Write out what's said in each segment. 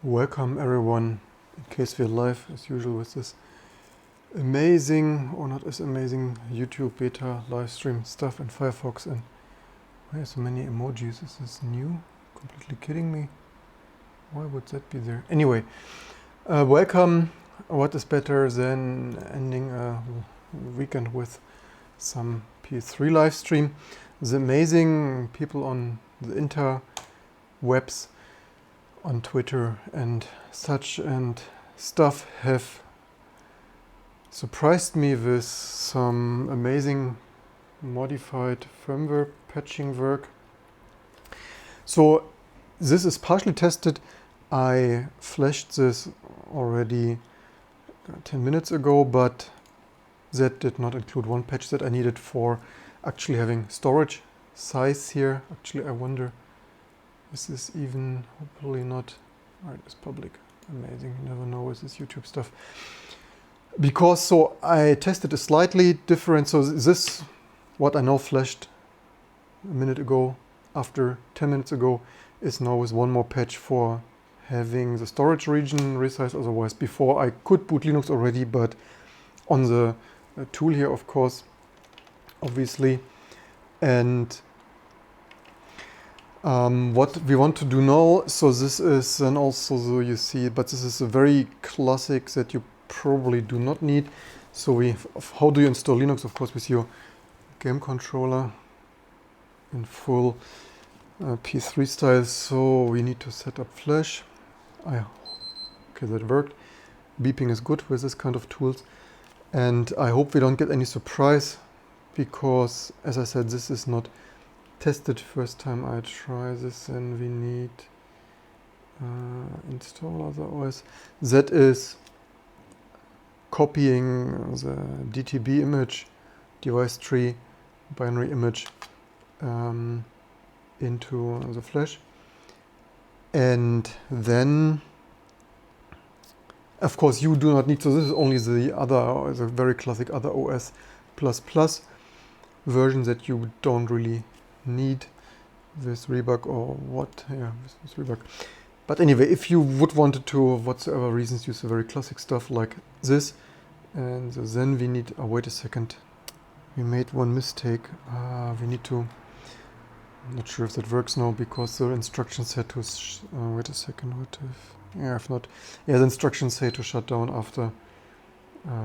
Welcome everyone, in case we're live as usual with this amazing, or not as amazing, YouTube beta live stream stuff in Firefox. And why are so many emojis? Is this new? Completely kidding me? Why would that be there? Anyway, welcome. What is better than ending a weekend with some PS3 live stream? The amazing people on the interwebs, on Twitter and such and stuff, have surprised me with some amazing modified firmware patching work. So this is partially tested. I flashed this already 10 minutes ago, but that did not include one patch that I needed for actually having storage size here. Actually, I wonder, is this even, hopefully not, right, it's public, amazing, you never know with this YouTube stuff. Because, so I tested a slightly different, so this, what I now flashed a minute ago, after 10 minutes ago, is now with one more patch for having the storage region resized. Otherwise, before I could boot Linux already, but on the tool here, of course, obviously. And what we want to do now, so this is, and also so you see, but this is a very classic that you probably do not need. So how do you install Linux? Of course, with your game controller in full PS3 style. So we need to set up Flash. Okay, that worked. Beeping is good with this kind of tools. And I hope we don't get any surprise, because, as I said, this is not tested. First time I try this, and we need install other OS. That is copying the DTB image, device tree binary image, into the Flash. And then, of course, you do not need, so this is only the very classic other OS ++ version that you don't really need this rebug or what, yeah, this rebug. But anyway, if you would want to, whatsoever reasons, use the very classic stuff like this, and then we need, wait a second, we made one mistake. We need to, I'm not sure if that works now, because the instructions said to, wait a second, what if, yeah, if not, yeah, the instructions say to shut down after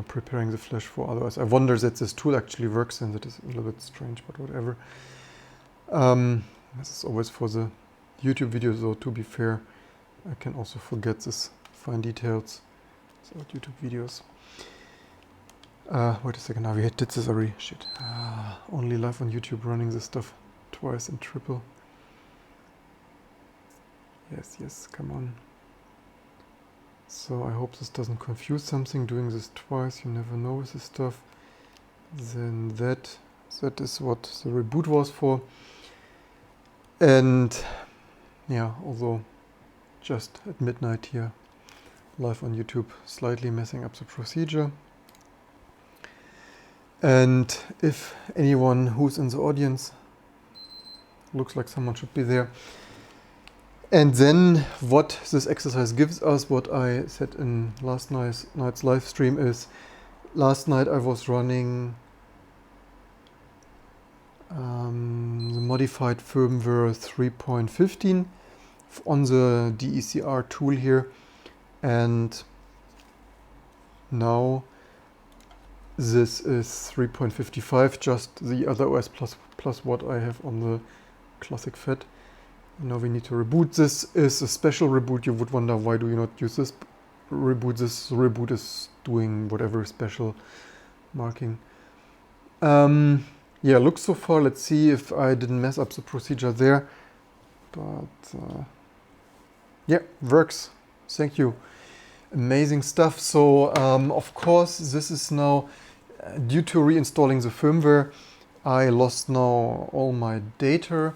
preparing the Flash for others. I wonder that this tool actually works, and that is a little bit strange, but whatever. This is always for the YouTube videos, though, to be fair. I can also forget this fine details. So YouTube videos. Wait a second, now we did this already. Shit. Only live on YouTube running this stuff twice and triple. Yes, come on. So I hope this doesn't confuse something, doing this twice, you never know with this stuff. Then that is what the reboot was for. And yeah, although just at midnight here, live on YouTube, slightly messing up the procedure. And if anyone who's in the audience, looks like someone should be there. And then what this exercise gives us, what I said in last night's live stream, is last night I was running the modified firmware 3.15 on the DECR tool here, and now this is 3.55, just the other OS plus what I have on the classic FAT. Now we need to reboot. This is a special reboot. You would wonder, why do you not use this reboot? This reboot is doing whatever special marking. Yeah, looks so far. Let's see if I didn't mess up the procedure there. But yeah, works. Thank you. Amazing stuff. So of course, this is now due to reinstalling the firmware. I lost now all my data,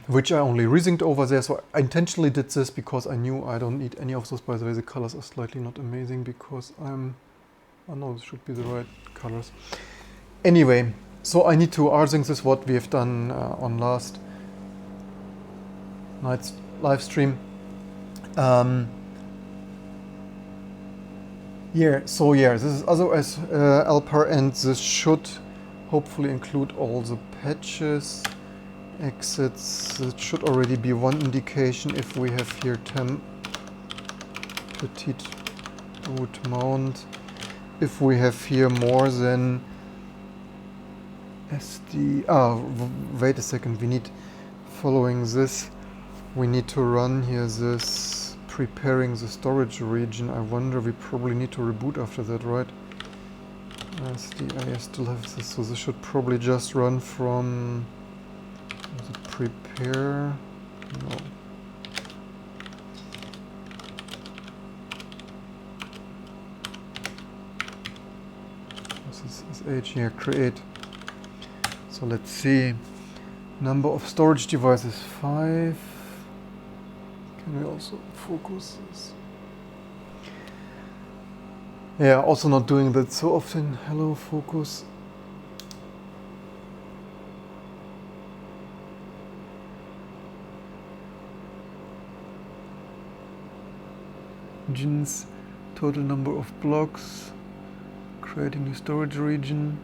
which I only resynced over there. So I intentionally did this because I knew I don't need any of those. By the way, the colors are slightly not amazing because oh no, this should be the right colors. Anyway, so I need to rsync this, what we have done on last night's live stream. So this is otherwise LPAR, and this should hopefully include all the patches, exits. It should already be one indication if we have here temp petite boot mount. If we have here more than SD, wait a second, we need, following this, we need to run here this preparing the storage region. I wonder, we probably need to reboot after that, right? SD, I still have this, so this should probably just run from the prepare, no. This is SH here, create. So let's see, number of storage devices, 5. Can we also focus this? Yeah, also not doing that so often. Hello, focus. Regions, total number of blocks, creating a storage region,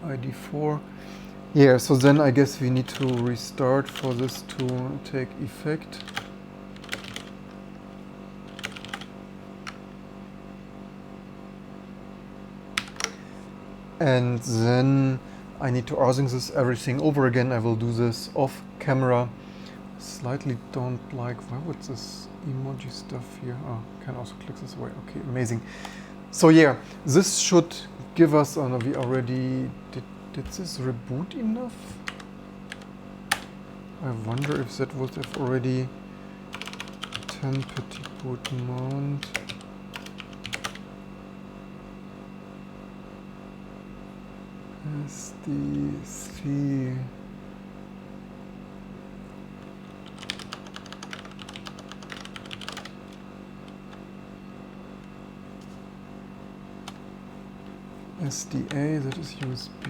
ID 4. Yeah, so then I guess we need to restart for this to take effect. And then I need to rsync this everything over again. I will do this off camera. Slightly don't like, why would this emoji stuff here? Oh, can also click this away. Okay, amazing. So yeah, this should give us, oh no, we already, did this reboot enough? I wonder if that would have already 10 petit boot mount. SD3. SDA, that is USB.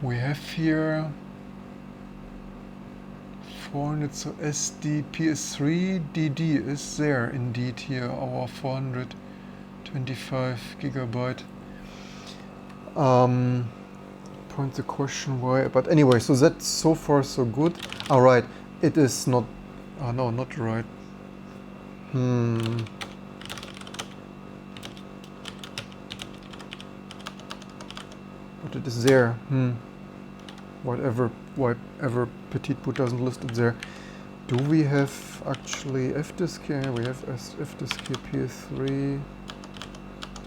We have here 400, so SD PS3 DD is there indeed here, our 425 gigabyte. Point the question why, but anyway, so that's so far so good. All right, it is not, oh no, not right. But it is there. Whatever Petite Boot doesn't list it there. Do we have actually fdisk here? We have fdisk here, PS3,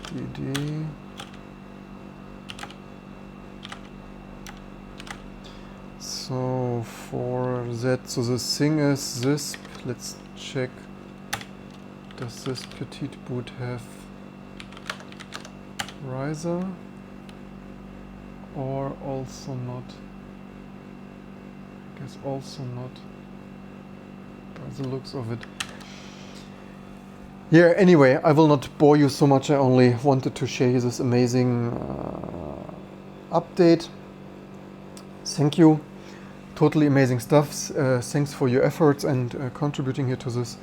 DD. So for that, so the thing is this, let's check, does this Petite Boot have riser or also not? I guess also not, by the looks of it. Yeah, anyway, I will not bore you so much, I only wanted to share you this amazing update. Thank you. Totally amazing stuff. Thanks for your efforts and contributing here to this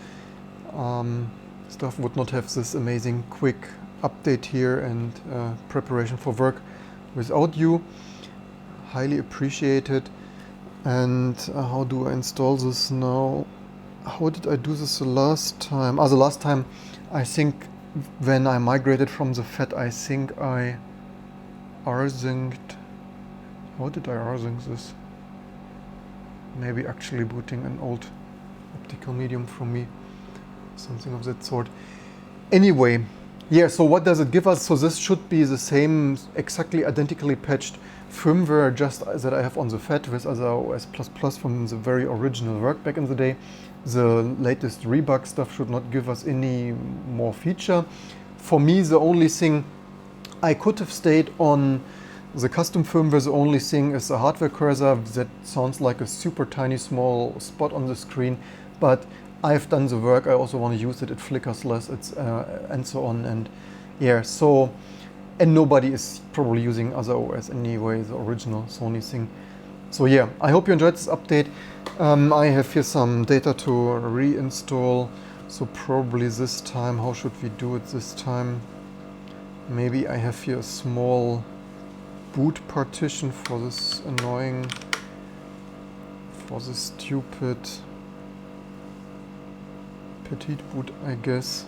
stuff. Would not have this amazing quick update here and preparation for work without you. Highly appreciated. And how do I install this now? How did I do this the last time? The last time, I think when I migrated from the FAT, I think I rsynced. How did I rsync this? Maybe actually booting an old optical medium from me, something of that sort. Anyway, yeah, so what does it give us? So this should be the same, exactly identically patched firmware just that I have on the FAT with other OS++ from the very original work back in the day. The latest rebug stuff should not give us any more feature. For me, the only thing I could have stayed on the custom firmware, the only thing is the hardware cursor. That sounds like a super tiny small spot on the screen, but I've done the work. I also want to use it. It flickers less, and so on. And yeah, so, and nobody is probably using other OS anyway, the original Sony thing. So yeah, I hope you enjoyed this update. I have here some data to reinstall. So probably this time, how should we do it this time? Maybe I have here a small boot partition for this annoying, for this stupid petite boot, I guess.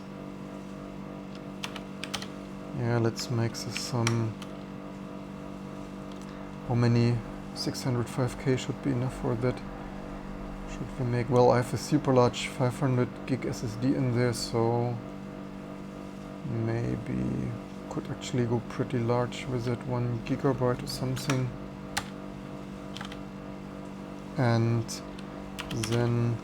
Yeah, let's make this some, how many? 605K should be enough for that. Should we make, well, I have a super large 500 gig SSD in there, so maybe could actually go pretty large with that, 1 gigabyte or something. And then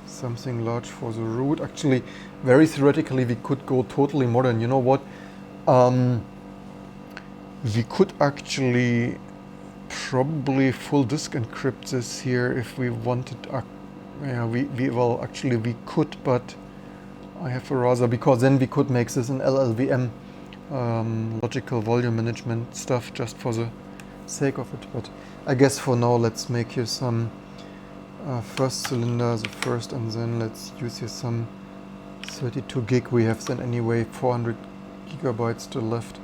something large for the root. Actually, very theoretically, we could go totally modern. You know what? We could actually probably full disk encrypt this here if we wanted. Yeah, well, actually we could, but I have a rather, because then we could make this an LLVM, logical volume management stuff, just for the sake of it. But I guess for now, let's make here some first cylinder, the first, and then let's use here some 32 gig. We have then anyway 400 gigabytes still left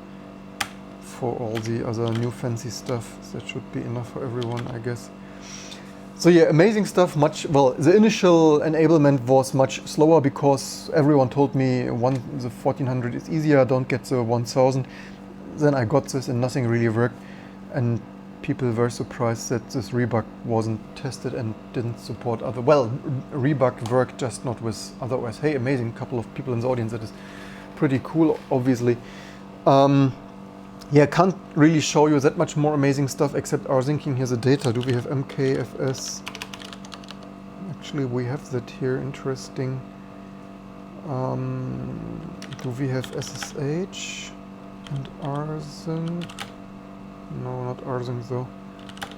for all the other new fancy stuff. That should be enough for everyone, I guess. So yeah, amazing stuff. Well, the initial enablement was much slower because everyone told me the 1400 is easier, don't get the 1000. Then I got this and nothing really worked, and people were surprised that this rebug wasn't tested and didn't support other, well, rebug worked, just not with other OS. Hey, amazing, couple of people in the audience, that is pretty cool, obviously. Yeah, can't really show you that much more amazing stuff except our thinking. Here's the data. Do we have MKFS? Actually, we have that here, interesting. Do we have SSH and rsync? No, not rsync though.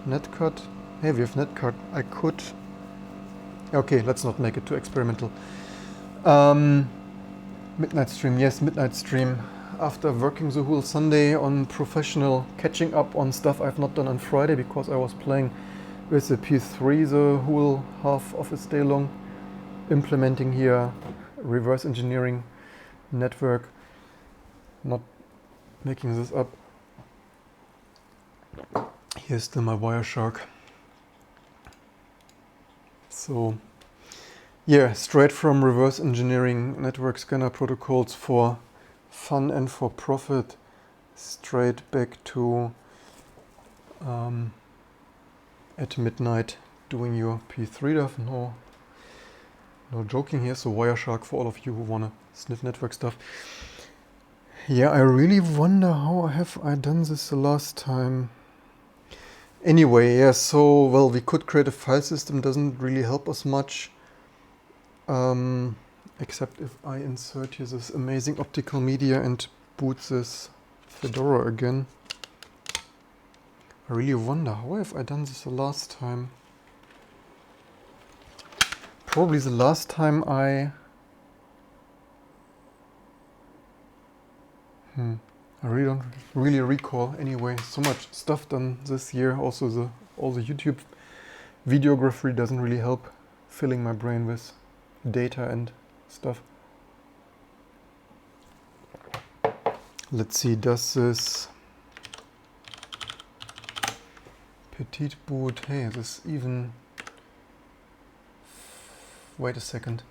Netcut. Hey, we have netcut. I could. Okay, let's not make it too experimental. Midnight stream. Yes, midnight stream. After working the whole Sunday on professional catching up on stuff I've not done on Friday because I was playing with the PS3 the whole half of its day long, implementing here reverse engineering network, not making this up. Here's still my Wireshark. So yeah, straight from reverse engineering network scanner protocols for fun and for profit, straight back to at midnight doing your P3 stuff. No joking here. So Wireshark for all of you who wanna sniff network stuff. Yeah, I really wonder how have I done this the last time. Anyway, yeah, so well, we could create a file system, doesn't really help us much. Except if I insert here this amazing optical media and boot this Fedora again. I really wonder, how have I done this the last time? Probably the last time I really don't really recall. Anyway, so much stuff done this year. Also all the YouTube videography doesn't really help filling my brain with data and stuff. Let's see, does this petite boot, hey, this even, wait a second.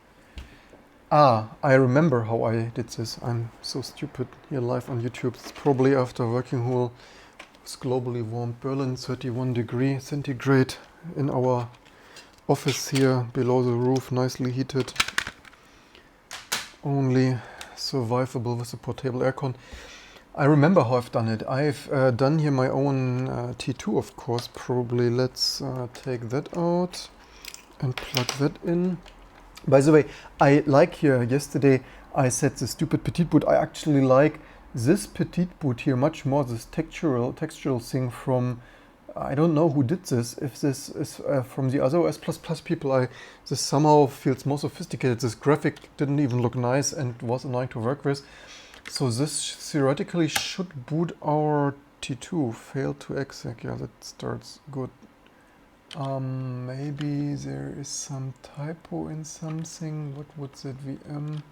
I remember how I did this. I'm so stupid here live on YouTube. It's probably after working whole with globally warm Berlin, 31 degrees centigrade in our office here below the roof, nicely heated. Only survivable with a portable aircon. I remember how I've done it. I've done here my own T2, of course, probably. Let's take that out and plug that in. By the way, I like here, yesterday I said the stupid petite boot. I actually like this petite boot here much more, this textural thing from I don't know who did this. If this is from the other OS++ people, this somehow feels more sophisticated. This graphic didn't even look nice and was annoying to work with. So this theoretically should boot our T2. Failed to exec. Yeah, that starts good. Maybe there is some typo in something. What would that VM?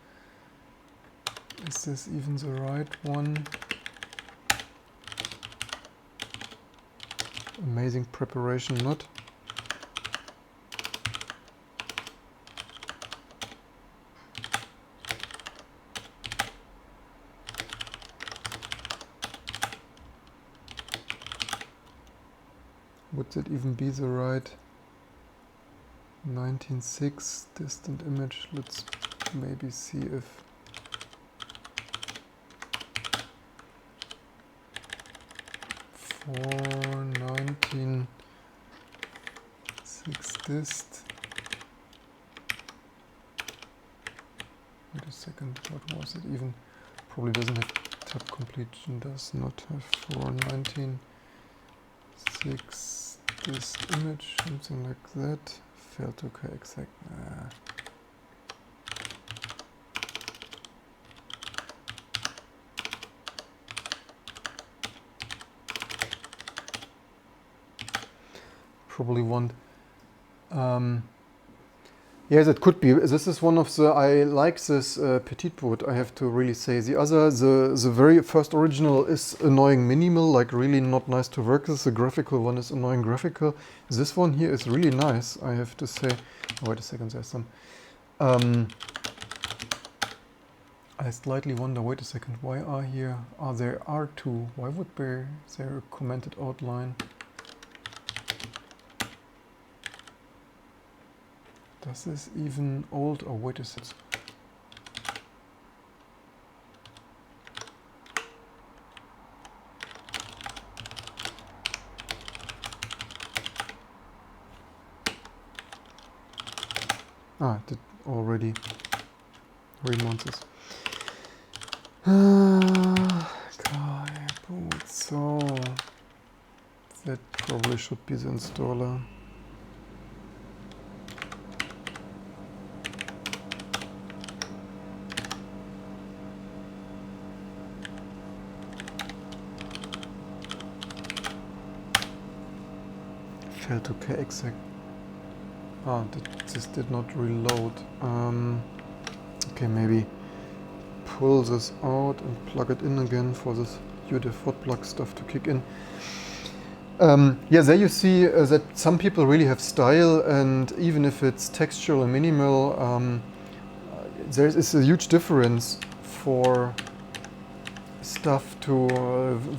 Is this even the right one? Amazing preparation, not. Would that even be the right 19.6 distant image? Let's maybe see if 419.6 dist. Wait a second, what was it even? Probably doesn't have tab completion, does not have 419.6 dist image, something like that. Failed to exact. Probably want. Yes, it could be. This is one of the. I like this petite boot. I have to really say. The other, the very first original is annoying minimal, like really not nice to work with. The graphical one is annoying graphical. This one here is really nice. I have to say. Oh, wait a second. There's some. I slightly wonder. Wait a second. Why are here? Are there R2? Why would there a commented outline? Does this even old? Oh, wait a second. Ah, it did already remount this. Boot. So that probably should be the installer. Failed to exact. Ah, this did not reload. Okay, maybe pull this out and plug it in again for this UDF plug stuff to kick in. Yeah, there you see that some people really have style, and even if it's textural and minimal, there is a huge difference for stuff to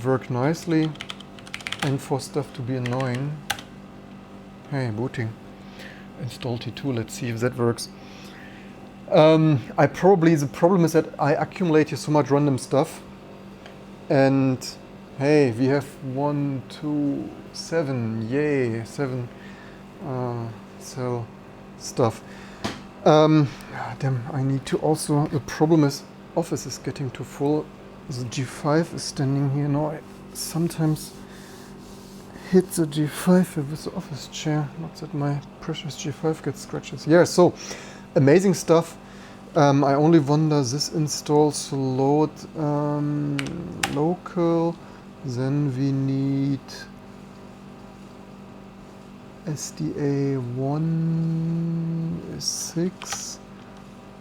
work nicely and for stuff to be annoying. Hey, booting. Install T2, let's see if that works. The problem is that I accumulate here so much random stuff. And hey, we have 1, 2, 7, yay, 7 cell stuff. Damn, I need to also, the problem is Office is getting too full. The G5 is standing here now. I sometimes hit the G5 with the Office chair. Not that my precious G5 gets scratches. Yeah, so amazing stuff. I only wonder this installs to load local. Then we need SDA1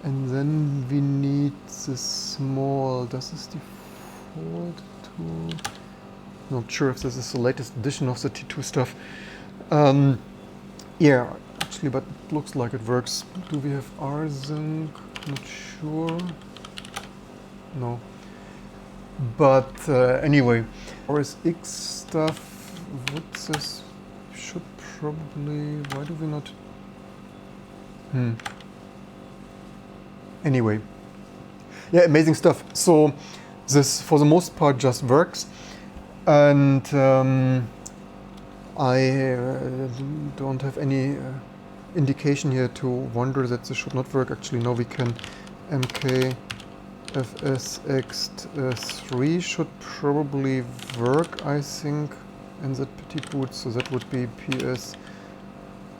and then we need the small. Does this default to? Not sure if this is the latest edition of the T2 stuff. Yeah, actually, but it looks like it works. Do we have rsync? Not sure. No. But anyway, RSX stuff. What's this? Should probably. Why do we not? Anyway. Yeah, amazing stuff. So this, for the most part, just works. And I don't have any indication here to wonder that this should not work. Actually, no, we can MKFSX3 should probably work, I think. NZ petit boot, so that would be PS3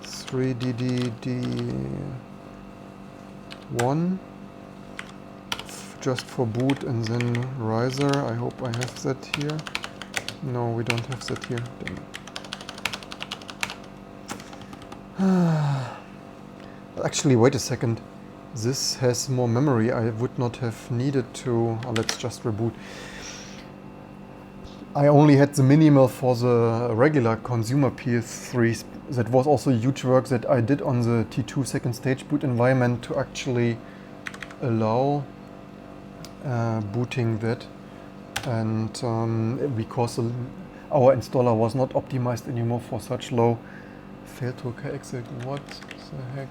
DDD1 just for boot, and then riser. I hope I have that here. No, we don't have that here. Actually, wait a second. This has more memory. I would not have needed to... Oh, let's just reboot. I only had the minimal for the regular consumer PS3. That was also huge work that I did on the T2 second stage boot environment to actually allow booting that. And because our installer was not optimized anymore for such low. Failed to exit. What the heck?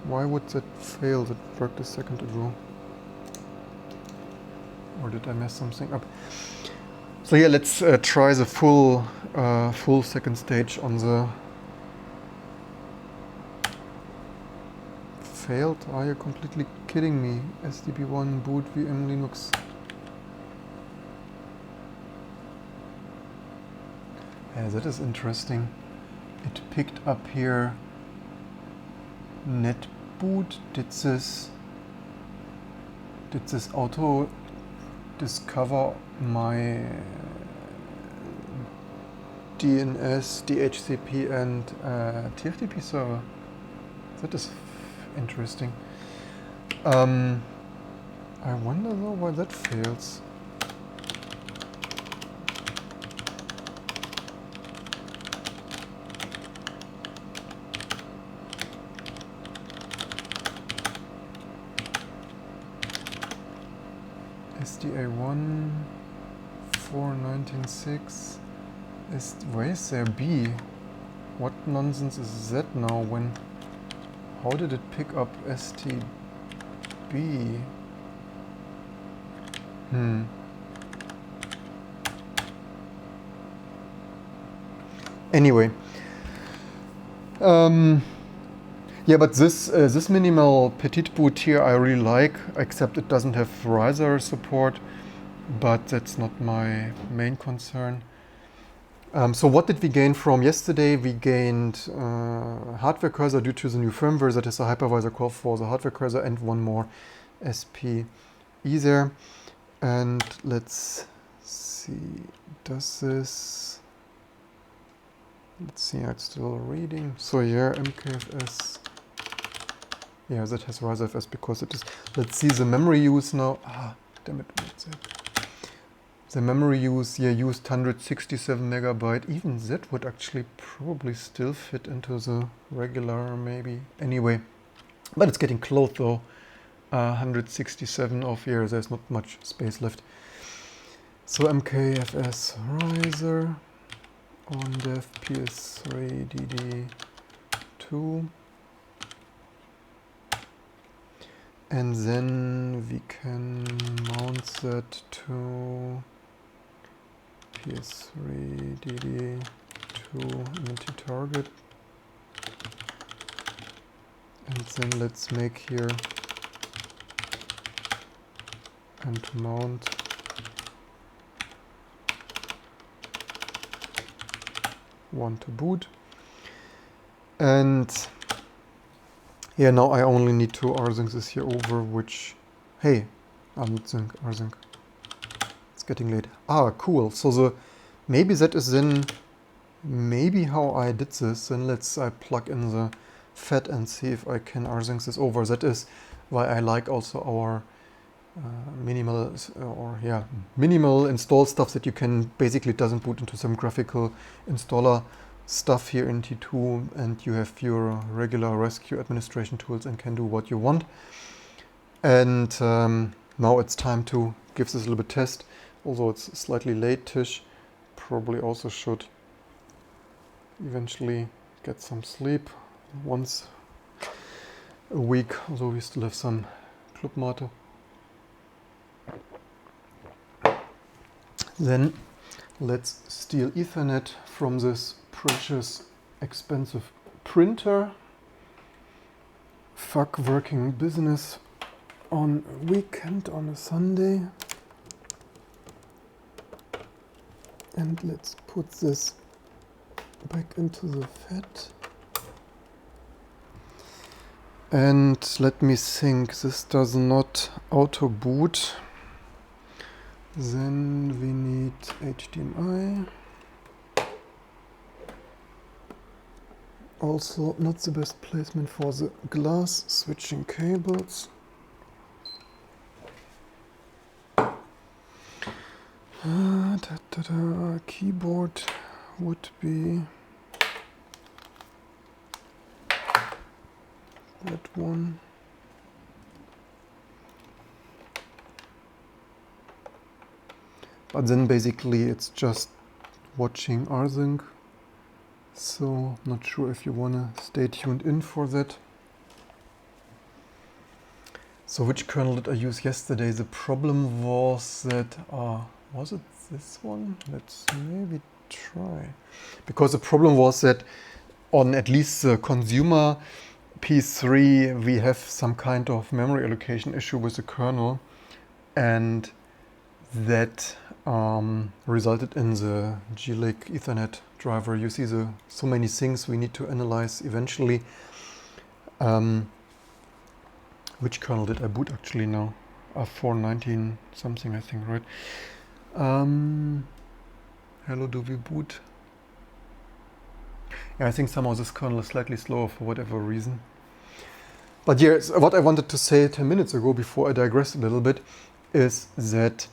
Why would that fail? That worked a second ago. Or did I mess something up? So yeah, let's try the full second stage on the... Failed? Are you completely kidding me? SDB1 boot VM Linux. Yeah, that is interesting. It picked up here netboot. Did this auto discover my DNS, DHCP and TFTP server? That is interesting. I wonder though why that fails. SDA1 4.19.6 is... where is there B? What nonsense is that now? When... how did it pick up STB? Anyway. Yeah, but this minimal petite boot here I really like, except it doesn't have riser support, but that's not my main concern. So what did we gain from yesterday? We gained hardware cursor due to the new firmware, that is a hypervisor call for the hardware cursor, and one more SPE there. And let's see, does this... let's see, it's still reading. So yeah, MKFS. Yeah, that has riserfs because it is... let's see the memory use now. Ah, damn it, what's that? The memory use here used 167 megabyte. Even that would actually probably still fit into the regular, maybe. Anyway, but it's getting close though. 167 of here, there's not much space left. So MKFS riser on dev PS3 DD2. And then we can mount that to PS3 DD2 multi-target. And then let's make here and mount one to boot. And yeah, now I only need to rsync this here over, which, hey, unsync, rsync. It's getting late. Ah, cool. So the maybe that is then maybe how I did this. Then I plug in the FAT and see if I can rsync this over. That is why I like also our minimal install stuff that you can basically doesn't boot into some graphical installer stuff here in T2, and you have your regular rescue administration tools and can do what you want. And now it's time to give this a little bit test, although it's slightly late-ish. Probably also should eventually get some sleep once a week, although we still have some club mate. Then let's steal Ethernet from this precious expensive printer. Fuck working business on a weekend, on a Sunday. And let's put this back into the FAT. And let me think, this does not auto boot. Then we need HDMI. Also not the best placement for the glass switching cables. Keyboard would be that one. But then basically it's just watching rsync. So not sure if you wanna stay tuned in for that. So which kernel did I use yesterday? The problem was that, was it this one? Let's maybe try. Because the problem was that on at least the consumer PS3 we have some kind of memory allocation issue with the kernel, and that resulted in the G-Lake Ethernet driver. You see so many things we need to analyze eventually. Which kernel did I boot actually now? 419 something, I think, right? Hello, do we boot? Yeah, I think somehow this kernel is slightly slower for whatever reason. But yeah, what I wanted to say 10 minutes ago before I digressed a little bit is that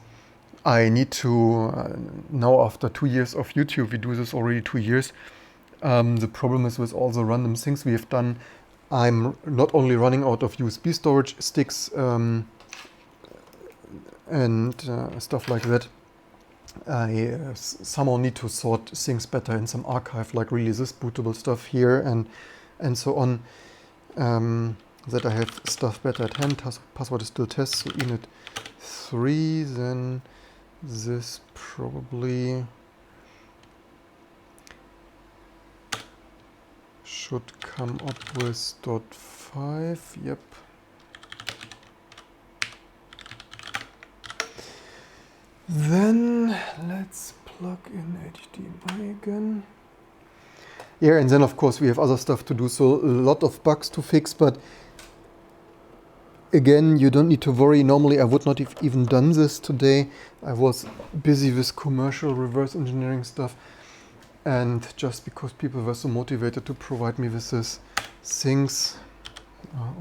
I need to, now after 2 years of YouTube, we do this already 2 years. The problem is with all the random things we have done, I'm not only running out of USB storage sticks and stuff like that. I somehow need to sort things better in some archive, like really this bootable stuff here and so on. That I have stuff better at hand. Password is still test, so init 3, then this probably should come up with .5, yep. Then let's plug in HDMI again. Yeah, and then of course we have other stuff to do, so a lot of bugs to fix, but again, you don't need to worry. Normally I would not have even done this today. I was busy with commercial reverse engineering stuff, and just because people were so motivated to provide me with these things,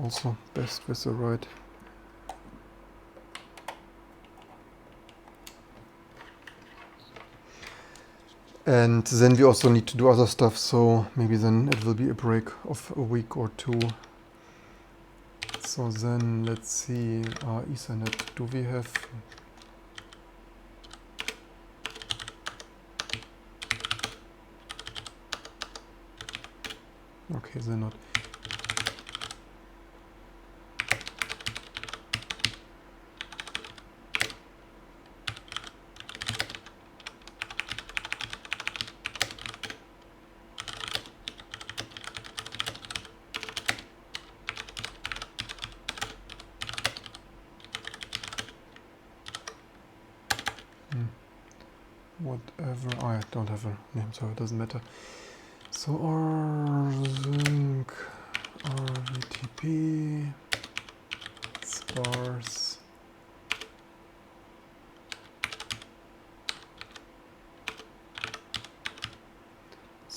also best with the right. And then we also need to do other stuff, so maybe then it will be a break of a week or two. So then let's see, Ethernet, do we have? Okay, they're not. Whatever, I don't have a name, so it doesn't matter. So rsync, rvtp, stars,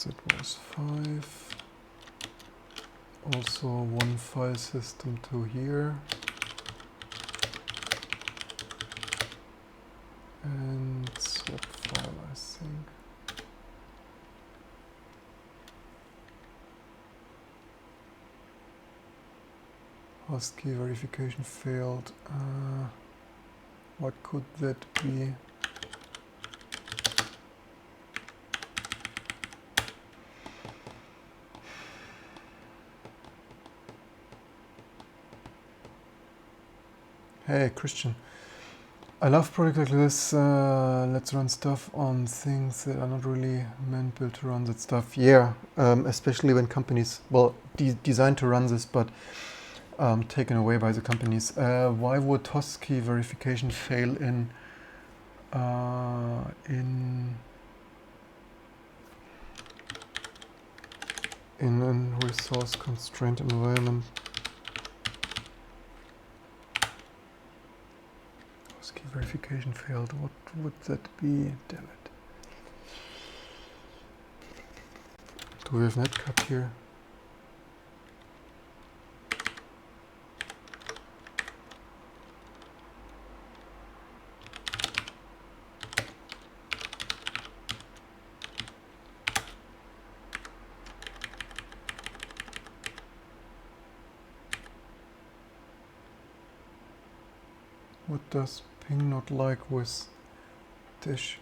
that was 5. Also one file system to here. And swap file, I think. Passkey verification failed. What could that be? Hey, Christian. I love projects like this. Let's run stuff on things that are not really meant built to run that stuff. Yeah, especially when companies, well, designed to run this, but taken away by the companies. Why would Passkey verification fail in in a resource constrained environment. Key verification failed. What would that be? Damn it. Do we have netcap here? What does ping not like with dish?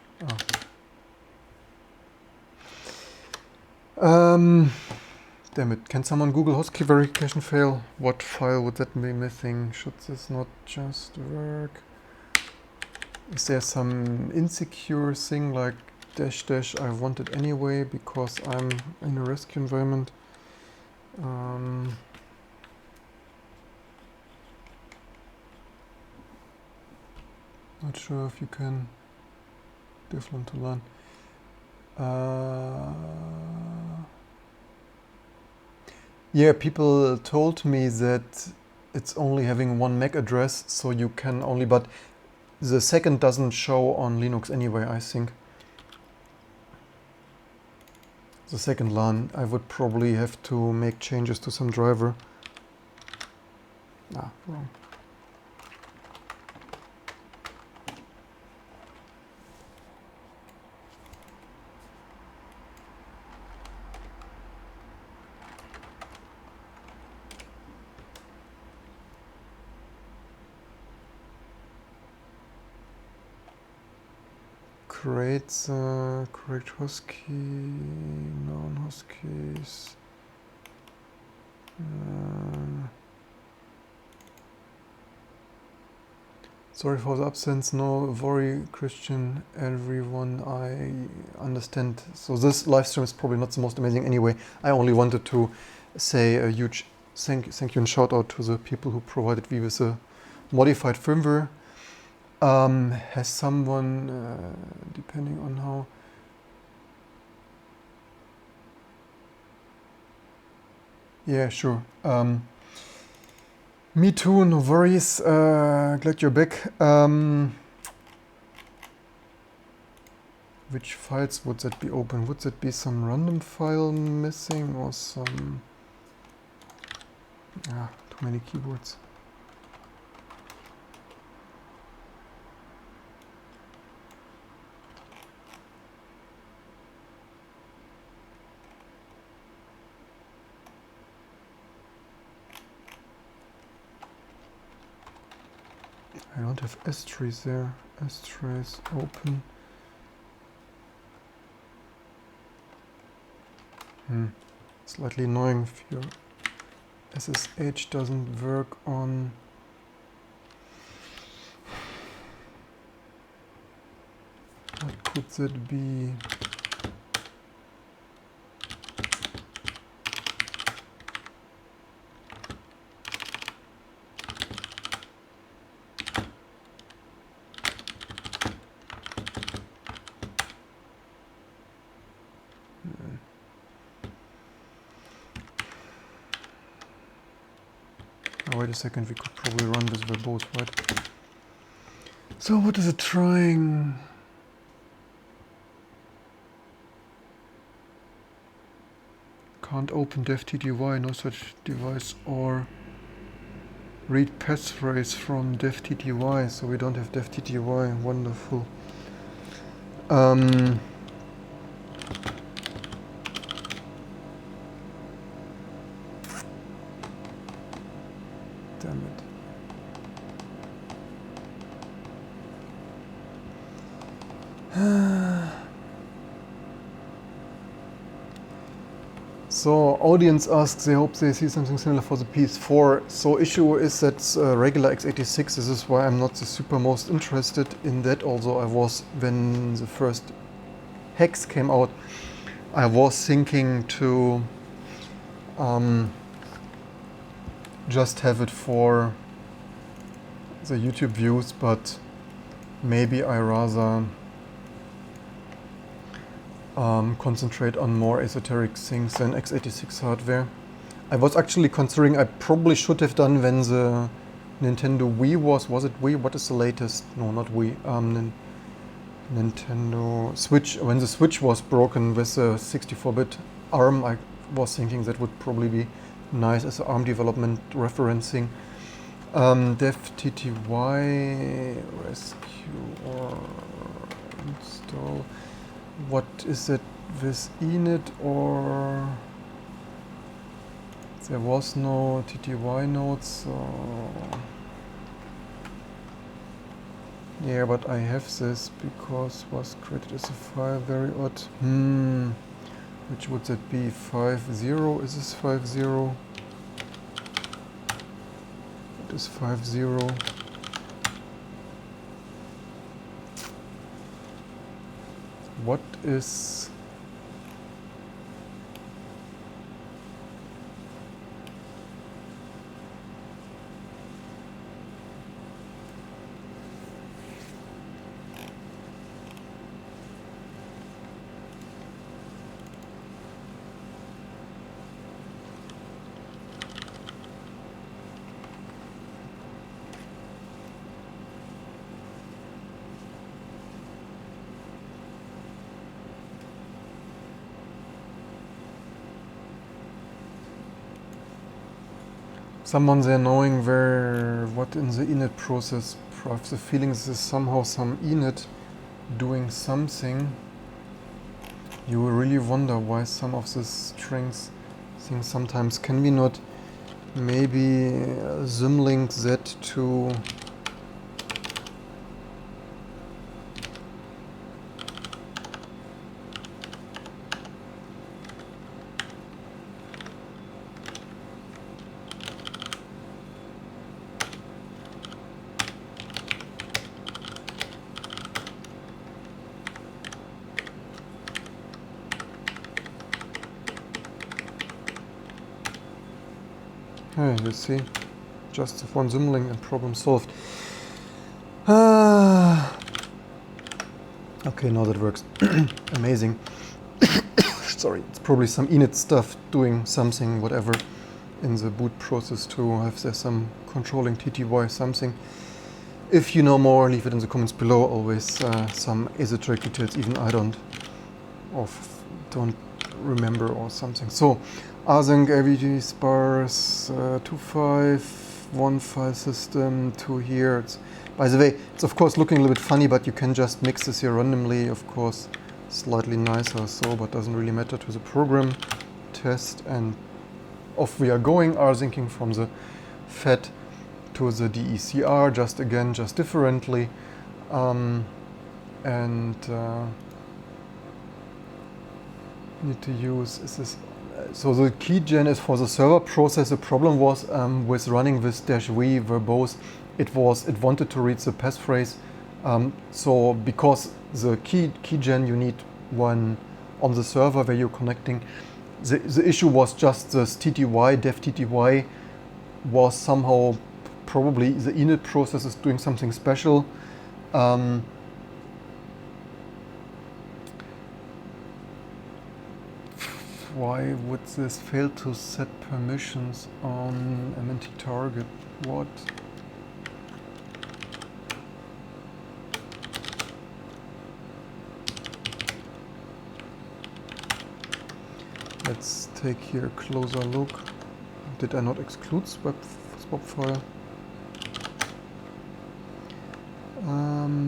Damn it. Can someone Google hotkey verification fail? What file would that be missing? Should this not just work? Is there some insecure thing like dash dash I want it anyway because I'm in a rescue environment? Not sure if you can different to learn. Yeah, people told me that it's only having one MAC address, so you can only, but the second doesn't show on Linux anyway, I think. The second LAN, I would probably have to make changes to some driver. Wrong. Creates correct host key, known host keys. Sorry for the absence, no worry Christian, everyone, I understand. So this live stream is probably not the most amazing anyway. I only wanted to say a huge thank you and shout out to the people who provided me with a modified firmware. Has someone, depending on how... Yeah, sure. Me too, no worries. Glad you're back. Which files would that be open? Would that be some random file missing or some... too many keyboards. I don't have S-trace there. S-trace open. Slightly annoying if your SSH doesn't work on... What could that be? Wait a second, we could probably run this verbose, right? So what is it trying? Can't open dev.tty, no such device, or read passphrase from dev.tty, so we don't have dev.tty, wonderful. Damn it. So audience asks, they hope they see something similar for the PS4. So issue is that regular x86, this is why I'm not the super most interested in that, although I was, when the first Hex came out, I was thinking to just have it for the YouTube views, but maybe I rather concentrate on more esoteric things than x86 hardware. I was actually considering I probably should have done when the Nintendo Wii was it Wii? What is the latest? No, not Wii. Nintendo Switch. When the Switch was broken with the 64-bit ARM, I was thinking that would probably be nice as ARM development referencing. Dev TTY rescue or install. What is it with init or there was no TTY nodes, so yeah, but I have this because was created as a file, very odd. Which would that be? 5.0? Is this 5.0? What is 5.0? What is someone there knowing what in the init process? I have the feeling this is somehow some init doing something. You will really wonder why some of the strings things sometimes. Can we not maybe symlink that to hey, you see, just one symlink and problem solved. Okay, now that works. Amazing. Sorry, it's probably some init stuff doing something, whatever, in the boot process to have there some controlling TTY something. If you know more, leave it in the comments below. Always some esoteric details, even I don't remember or something. So, async AVG sparse 2.5, one file system, 2 here. By the way, it's of course looking a little bit funny, but you can just mix this here randomly, of course, slightly nicer so, but doesn't really matter to the program. Test and off we are going, rsyncing from the FAT to the DECR, just differently. Need to use, so the keygen is for the server process. The problem was with running this -v verbose, it wanted to read the passphrase. So because the keygen you need one on the server where you're connecting. The issue was just this TTY, dev TTY was somehow probably the init process is doing something special. Why would this fail to set permissions on MNT target? What? Let's take here a closer look. Did I not exclude swap file?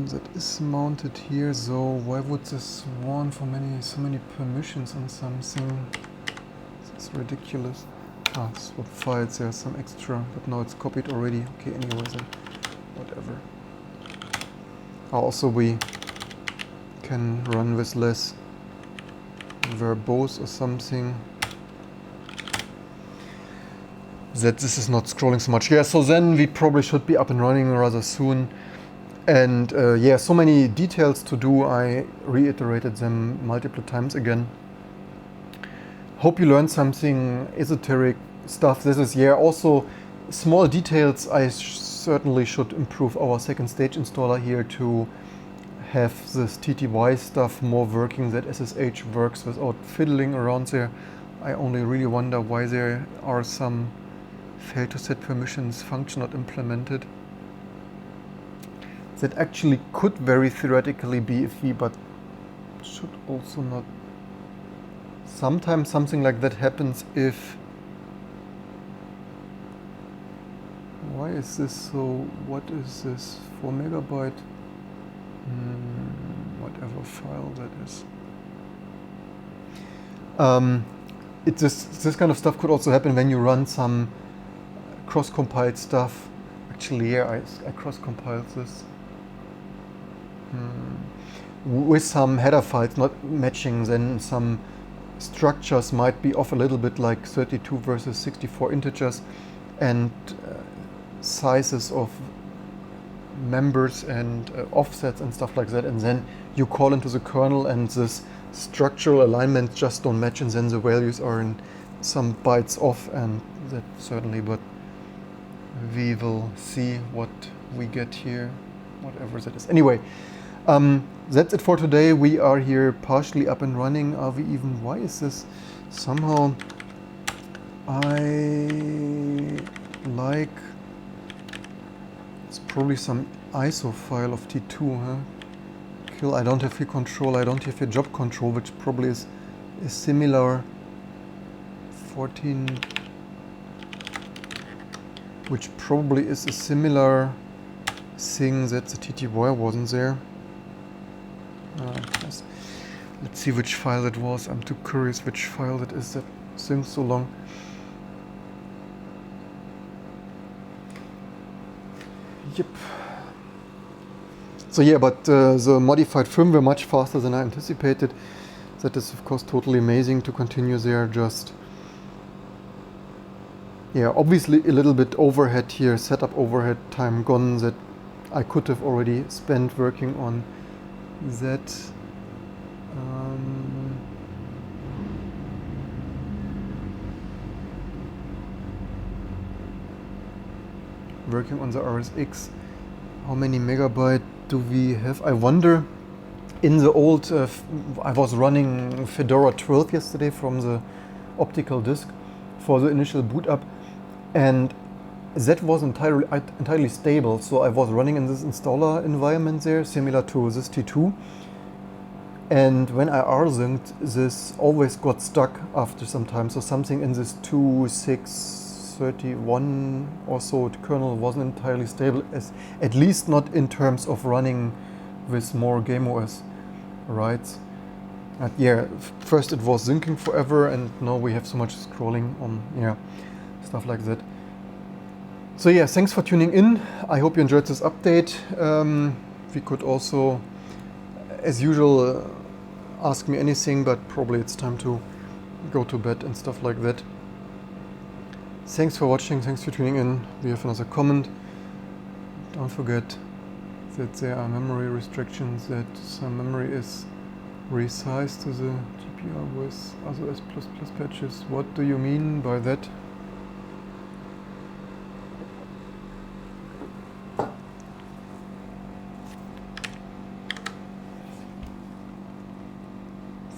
That is mounted here, so why would this want for so many permissions on something? It's ridiculous. Swap files, there's some extra, but now it's copied already. Okay, anyway, then whatever. Also, we can run with less verbose or something. That this is not scrolling so much. Yeah, so then we probably should be up and running rather soon. And yeah, so many details to do. I reiterated them multiple times again. Hope you learned something esoteric stuff. This is, yeah, also small details. I certainly should improve our second stage installer here to have this TTY stuff more working, that SSH works without fiddling around there. I only really wonder why there are some fail to set permissions function not implemented. That actually could very theoretically be a fee, but should also not. Sometimes something like that happens if... Why is this so... What is this? 4 megabyte? Whatever file that is. This kind of stuff could also happen when you run some cross-compiled stuff. Actually, yeah, I cross-compiled this. With some header files not matching, then some structures might be off a little bit, like 32 versus 64 integers, and sizes of members and offsets and stuff like that, and then you call into the kernel and this structural alignment just don't match, and then the values are in some bytes off, and that certainly, but we will see what we get here, whatever that is. Anyway, that's it for today. We are here partially up and running. Are we even... Why is this? Somehow I like... It's probably some ISO file of T2, huh? Kill, I don't have here control, I don't have here job control, which probably is similar. 14... Which probably is a similar thing that the TTY wasn't there. Yes. Let's see which file it was. I'm too curious which file that is that seems so long. Yep. So yeah, but the modified firmware much faster than I anticipated. That is of course totally amazing to continue there. Just, yeah, obviously a little bit overhead here, setup overhead time gone that I could have already spent working on that. Working on the RSX. How many megabyte do we have? I wonder. In the old, I was running Fedora 12 yesterday from the optical disk for the initial boot up, and that was entirely stable. So I was running in this installer environment there, similar to this T2. And when I rsynced, this always got stuck after some time. So something in this 2.6.31 or so kernel wasn't entirely stable, at least not in terms of running with more GameOS writes. Yeah, first it was syncing forever, and now we have so much scrolling on, yeah, stuff like that. So yeah, thanks for tuning in. I hope you enjoyed this update. We could also, as usual, ask me anything, but probably it's time to go to bed and stuff like that. Thanks for watching, thanks for tuning in. We have another comment. Don't forget that there are memory restrictions, that some memory is resized to the GPR with other S++ patches. What do you mean by that?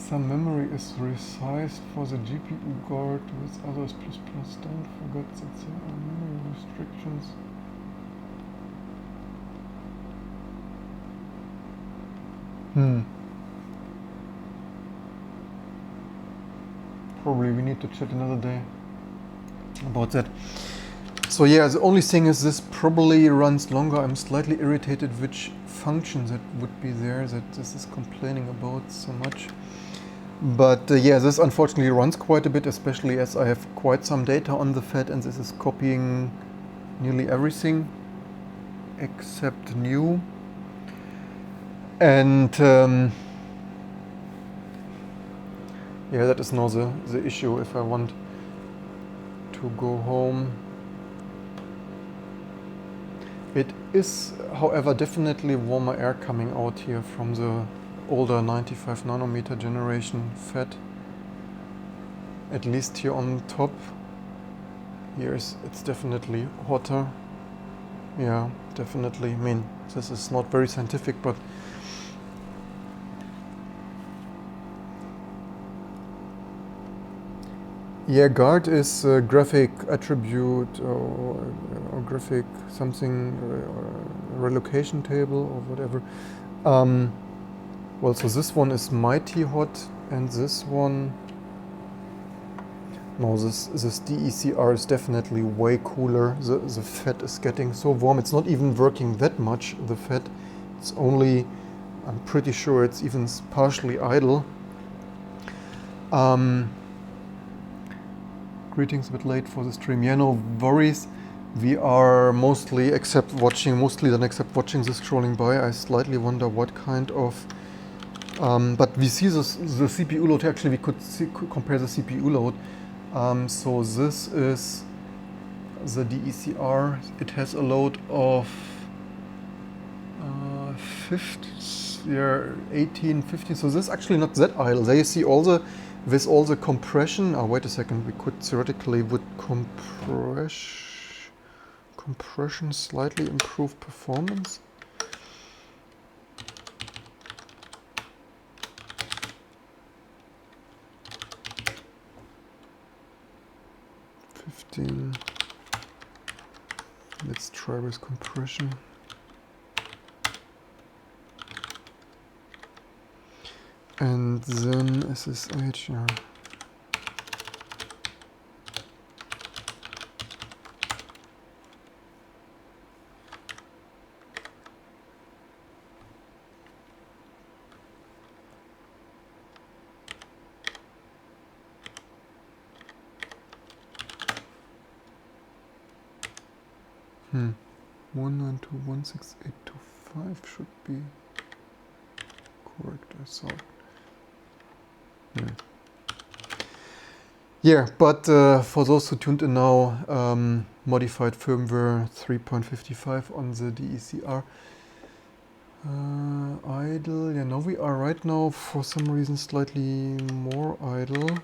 Some memory is resized for the GPU guard with others++. Don't forget that there are memory restrictions. Probably we need to chat another day about that. So yeah, the only thing is this probably runs longer. I'm slightly irritated which function that would be there, that this is complaining about so much. But yeah, this unfortunately runs quite a bit, especially as I have quite some data on the FAT, and this is copying nearly everything except new. And yeah, that is now the issue if I want to go home. It is, however, definitely warmer air coming out here from the older 95 nanometer generation FAT. At least here on top. Here it's definitely hotter. Yeah, definitely. I mean, this is not very scientific, but Yeah, guard is a graphic attribute or graphic something, or relocation table or whatever. Well, so this one is mighty hot, and this one, no, this DECR is definitely way cooler. The FET is getting so warm. It's not even working that much, the FET. It's only, I'm pretty sure it's even partially idle. Greetings, a bit late for the stream. Yeah, no worries. We are mostly done except watching this scrolling by. I slightly wonder what kind of... but we see the CPU load. Actually, we could compare the CPU load. So this is the DECR. It has a load of 18, 15. So this is actually not that idle. There you see with all the compression. Oh, wait a second. We could theoretically with compression slightly improve performance. Let's try with compression. And then SSH, yeah. Hmm. 192.16825 should be correct, I thought. Yeah, but for those who tuned in now, modified firmware 3.55 on the DECR. Idle, yeah, now we are right now for some reason slightly more idle.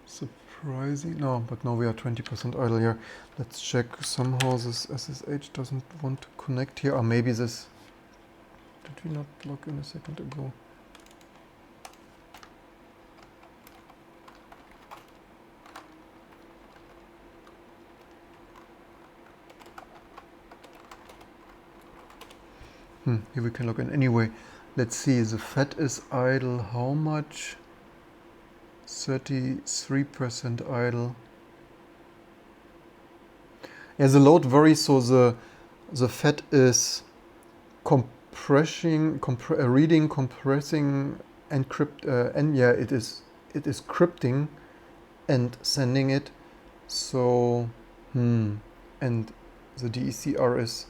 Surprising, no, but now we are 20% idle here. Let's check, somehow this SSH doesn't want to connect here, or maybe this, did we not log in a second ago? Here we can log in. Anyway, let's see, the FET is idle, how much? 33% idle. Yeah, the load varies, so the FET is reading, compressing, and yeah, it is crypting and sending it. So, and the DECR is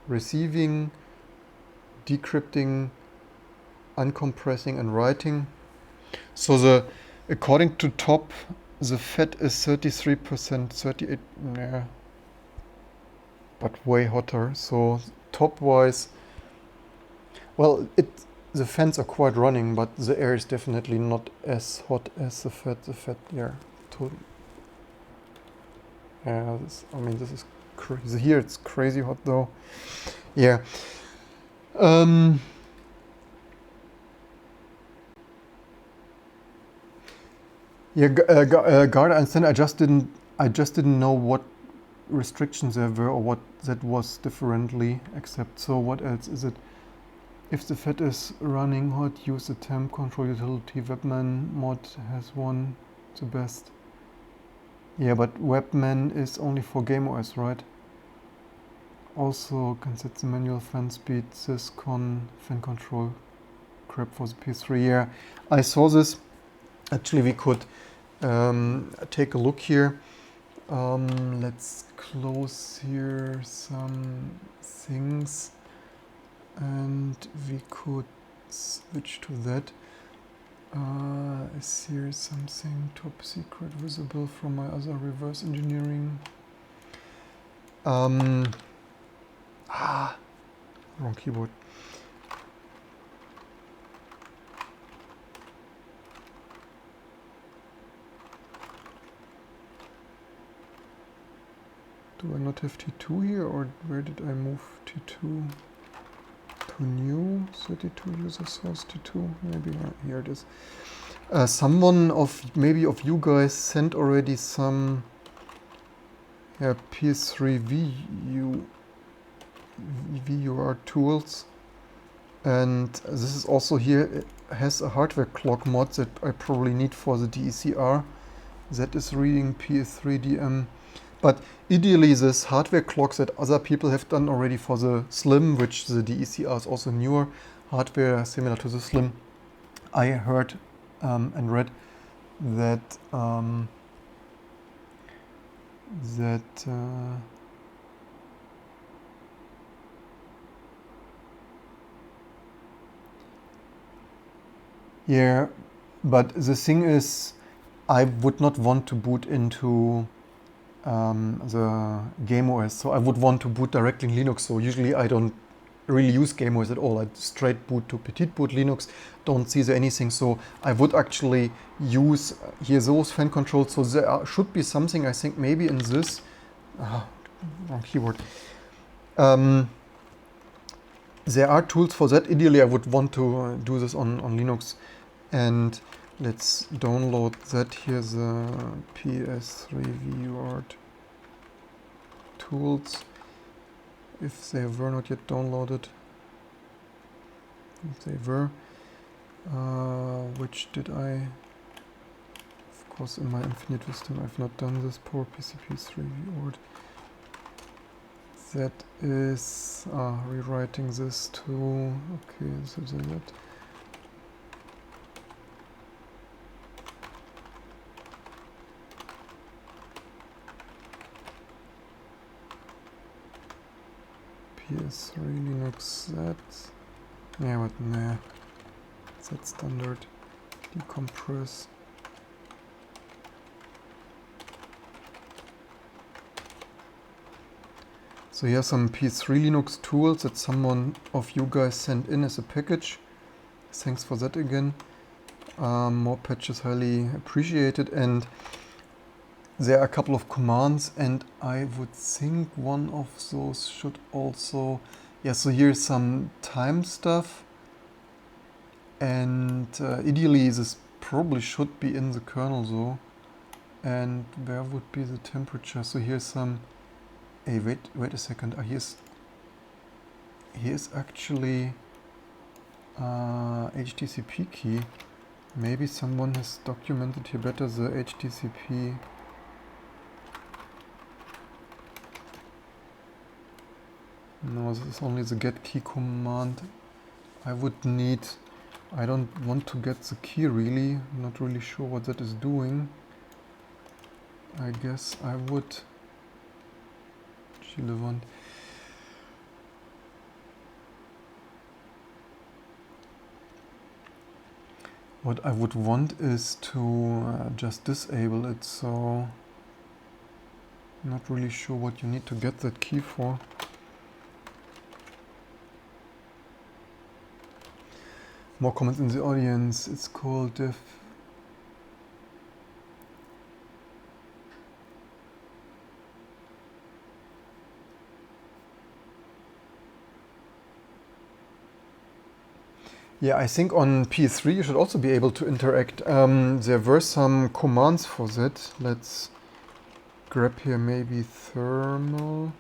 receiving, decrypting, uncompressing, and writing. So according to top, the FET is 33%, 38, yeah, but way hotter. So top-wise, well, the fans are quite running, but the air is definitely not as hot as the FET. The FET, yeah, totally. Yeah, this is crazy. Here it's crazy hot though. Yeah. Yeah, Garda, I understand. I just didn't know what restrictions there were or what that was differently. Except, so what else is it? If the FET is running hot, use the temp control utility. Webman mod has one, the best. Yeah, but Webman is only for GameOS, right? Also can set the manual fan speed, syscon, fan control crap for the PS3. Yeah, I saw this. Actually, we could take a look here. Let's close here some things and we could switch to that. Is here something top secret visible from my other reverse engineering? Wrong keyboard. Do I not have T2 here, or where did I move T2 to new 32 user source T2? Maybe here it is. Someone maybe of you guys sent already some PS3 VUR tools, and this is also here. It has a hardware clock mod that I probably need for the DECR. That is reading PS3 DM. But ideally, this hardware clock that other people have done already for the Slim, which the DECR is also newer hardware similar to the Slim. I heard and read that yeah, but the thing is, I would not want to boot into the Game OS, so I would want to boot directly in Linux. So usually I don't really use Game OS at all. I straight boot to Petit boot Linux, don't see there anything. So I would actually use here those fan controls. So there should be something, I think, maybe in this. Wrong keyboard. There are tools for that. Ideally, I would want to do this on Linux. And let's download that. Here's the PS3 VUR tools, if they were not yet downloaded. If they were, which did I? Of course, in my infinite wisdom, I've not done this. Poor PS3 VUR. That is rewriting this to, okay, so that. PS3 Linux, that, yeah, but nah, that's standard, decompress. So here are some PS3 Linux tools that someone of you guys sent in as a package. Thanks for that again. More patches highly appreciated, and there are a couple of commands, and I would think one of those should also, yeah, so here's some time stuff, and ideally this probably should be in the kernel though. And where would be the temperature? So here's some, hey, wait a second, here's actually HTTP key. Maybe someone has documented here better the HTTP. No, this is only the get key command. I would need, I don't want to get the key really, I'm not really sure what that is doing. I guess I would, G11. What I would want is to just disable it, so I'm not really sure what you need to get that key for. More comments in the audience. It's called def. Yeah, I think on PS3 you should also be able to interact. There were some commands for that. Let's grab here maybe thermal.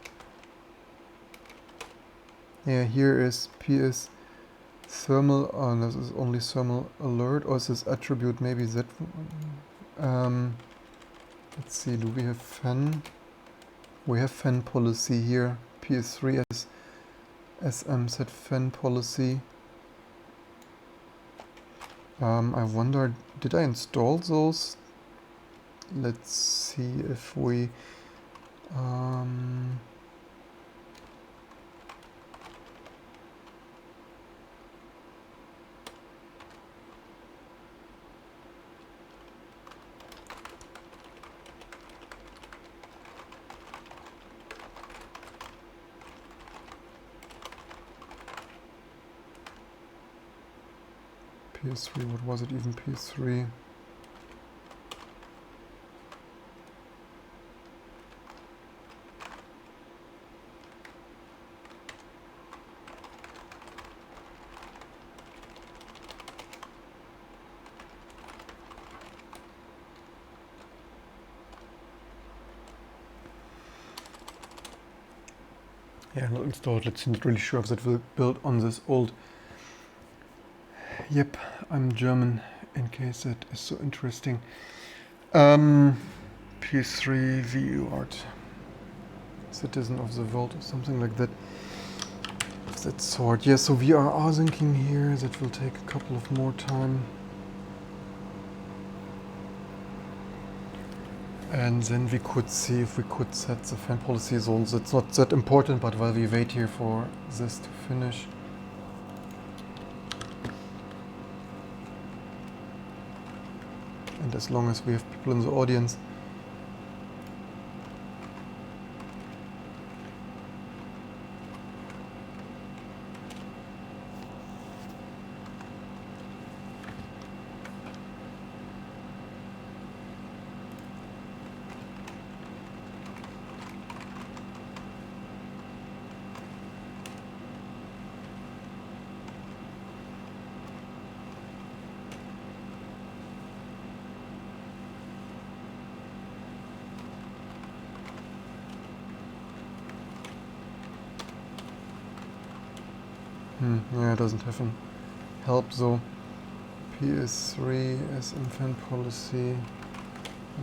Yeah, here is PS thermal. Oh, this is only thermal alert, or is this attribute maybe that? Let's see, do we have fan? We have fan policy here. PS3 has SM set fan policy. I wonder, did I install those? Let's see if we PS3, what was it even, PS3? Yeah, not installed. Let's see, not really sure if that will build on this old. Yep, I'm German, in case that is so interesting. PS3 VU art. Citizen of the world or something like that. Of that sort. Yeah, so we are asyncing here. That will take a couple of more time. And then we could see if we could set the fan policy zones. It's not that important, but while we wait here for this to finish. And as long as we have people in the audience. Yeah, it doesn't have an help though. PS3 SM fan policy,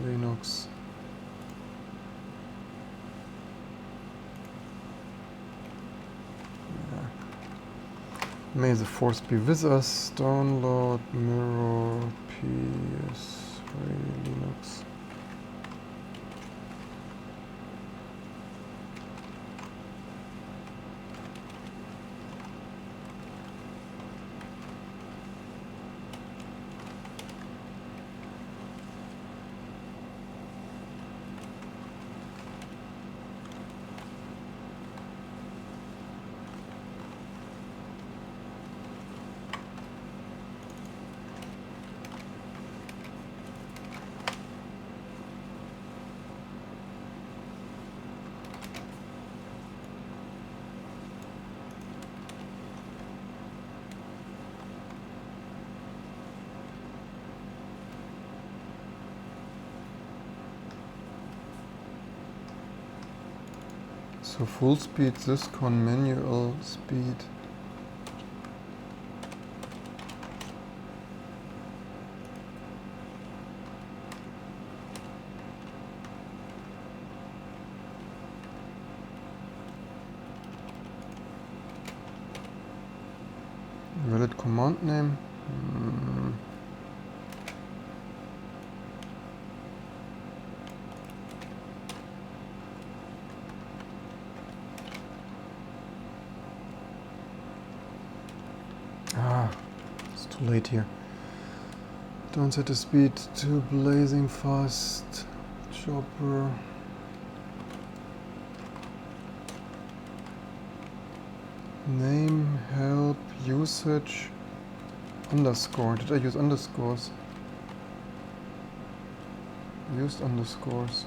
Linux. Yeah. May the force be with us. Download mirror PS3 Linux. So full speed, this con manual speed. Valid command name. It's too late here. Don't set the speed to blazing fast. Chopper. Name, help, usage, underscore. Did I use underscores? Used underscores.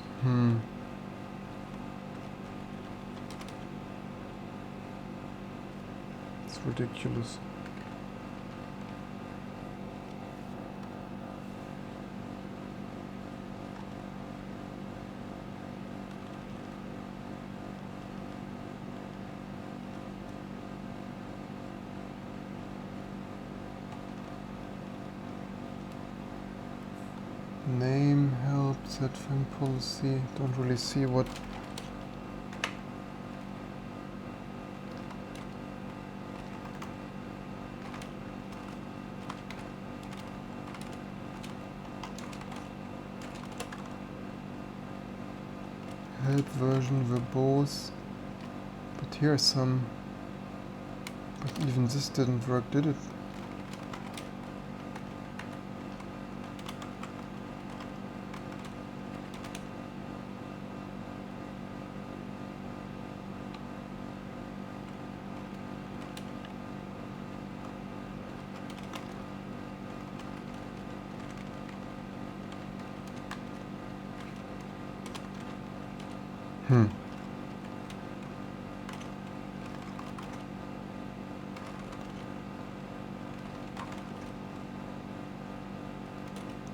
It's ridiculous. Name, help, set fan policy. Don't really see what. Help version verbose. But here are some. But even this didn't work, did it?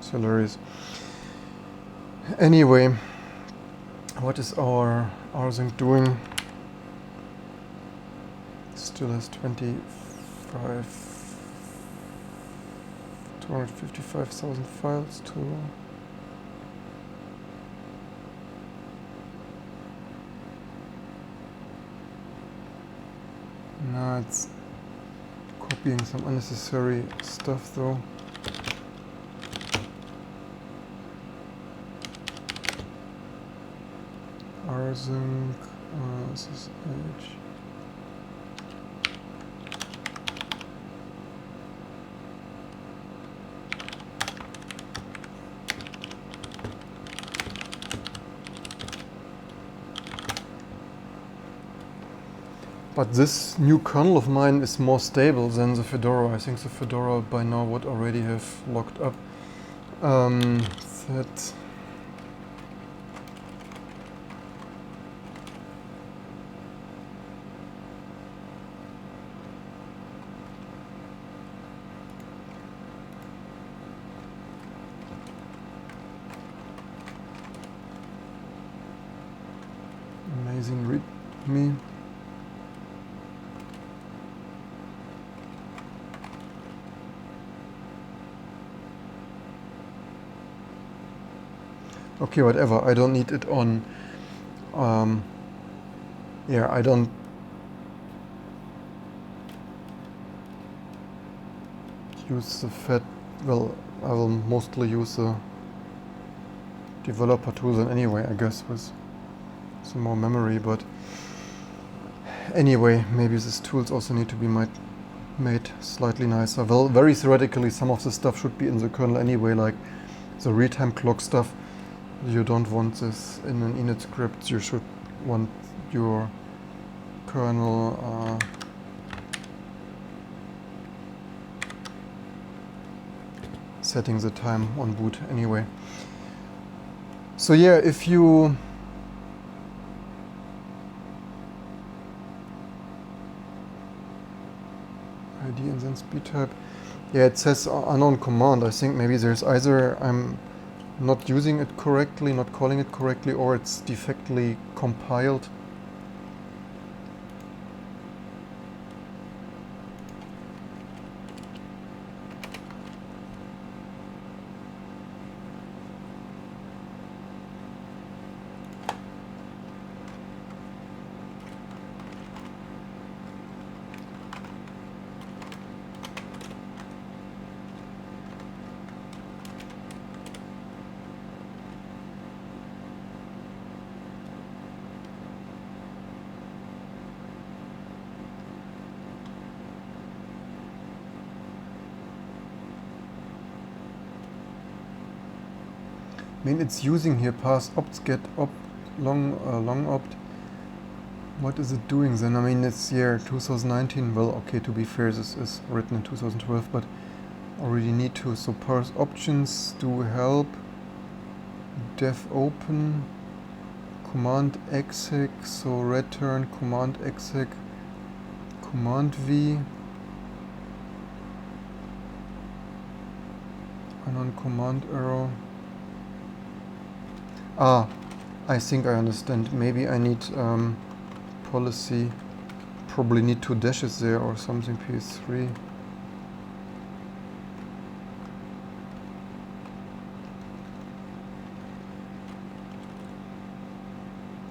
Salaries. Anyway, what is our rsync doing? still has 255,000 files to... No, it's copying some unnecessary stuff though. rsync ssh. But this new kernel of mine is more stable than the Fedora. I think the Fedora by now would already have locked up. That amazing readme. Okay, whatever. I don't need it on. Yeah, I don't. Use the fat. Well, I will mostly use the developer tool then anyway, I guess, with some more memory. But anyway, maybe these tools also need to be made slightly nicer. Well, very theoretically, some of the stuff should be in the kernel anyway, like the real-time clock stuff. You don't want this in an init script. You should want your kernel setting the time on boot anyway. So yeah, if you ID and then speed type, yeah, it says unknown command. I think maybe there's either I'm not using it correctly, not calling it correctly, or it's defectly compiled. I mean, it's using here pass opt get opt long opt. What is it doing then? I mean, it's year 2019. Well, okay, to be fair, this is written in 2012, but already need to. So parse options, do help, def open, command exec, so return command exec, command v, unknown command error. Ah, I think I understand. Maybe I need policy. Probably need 2 dashes there or something. PS3.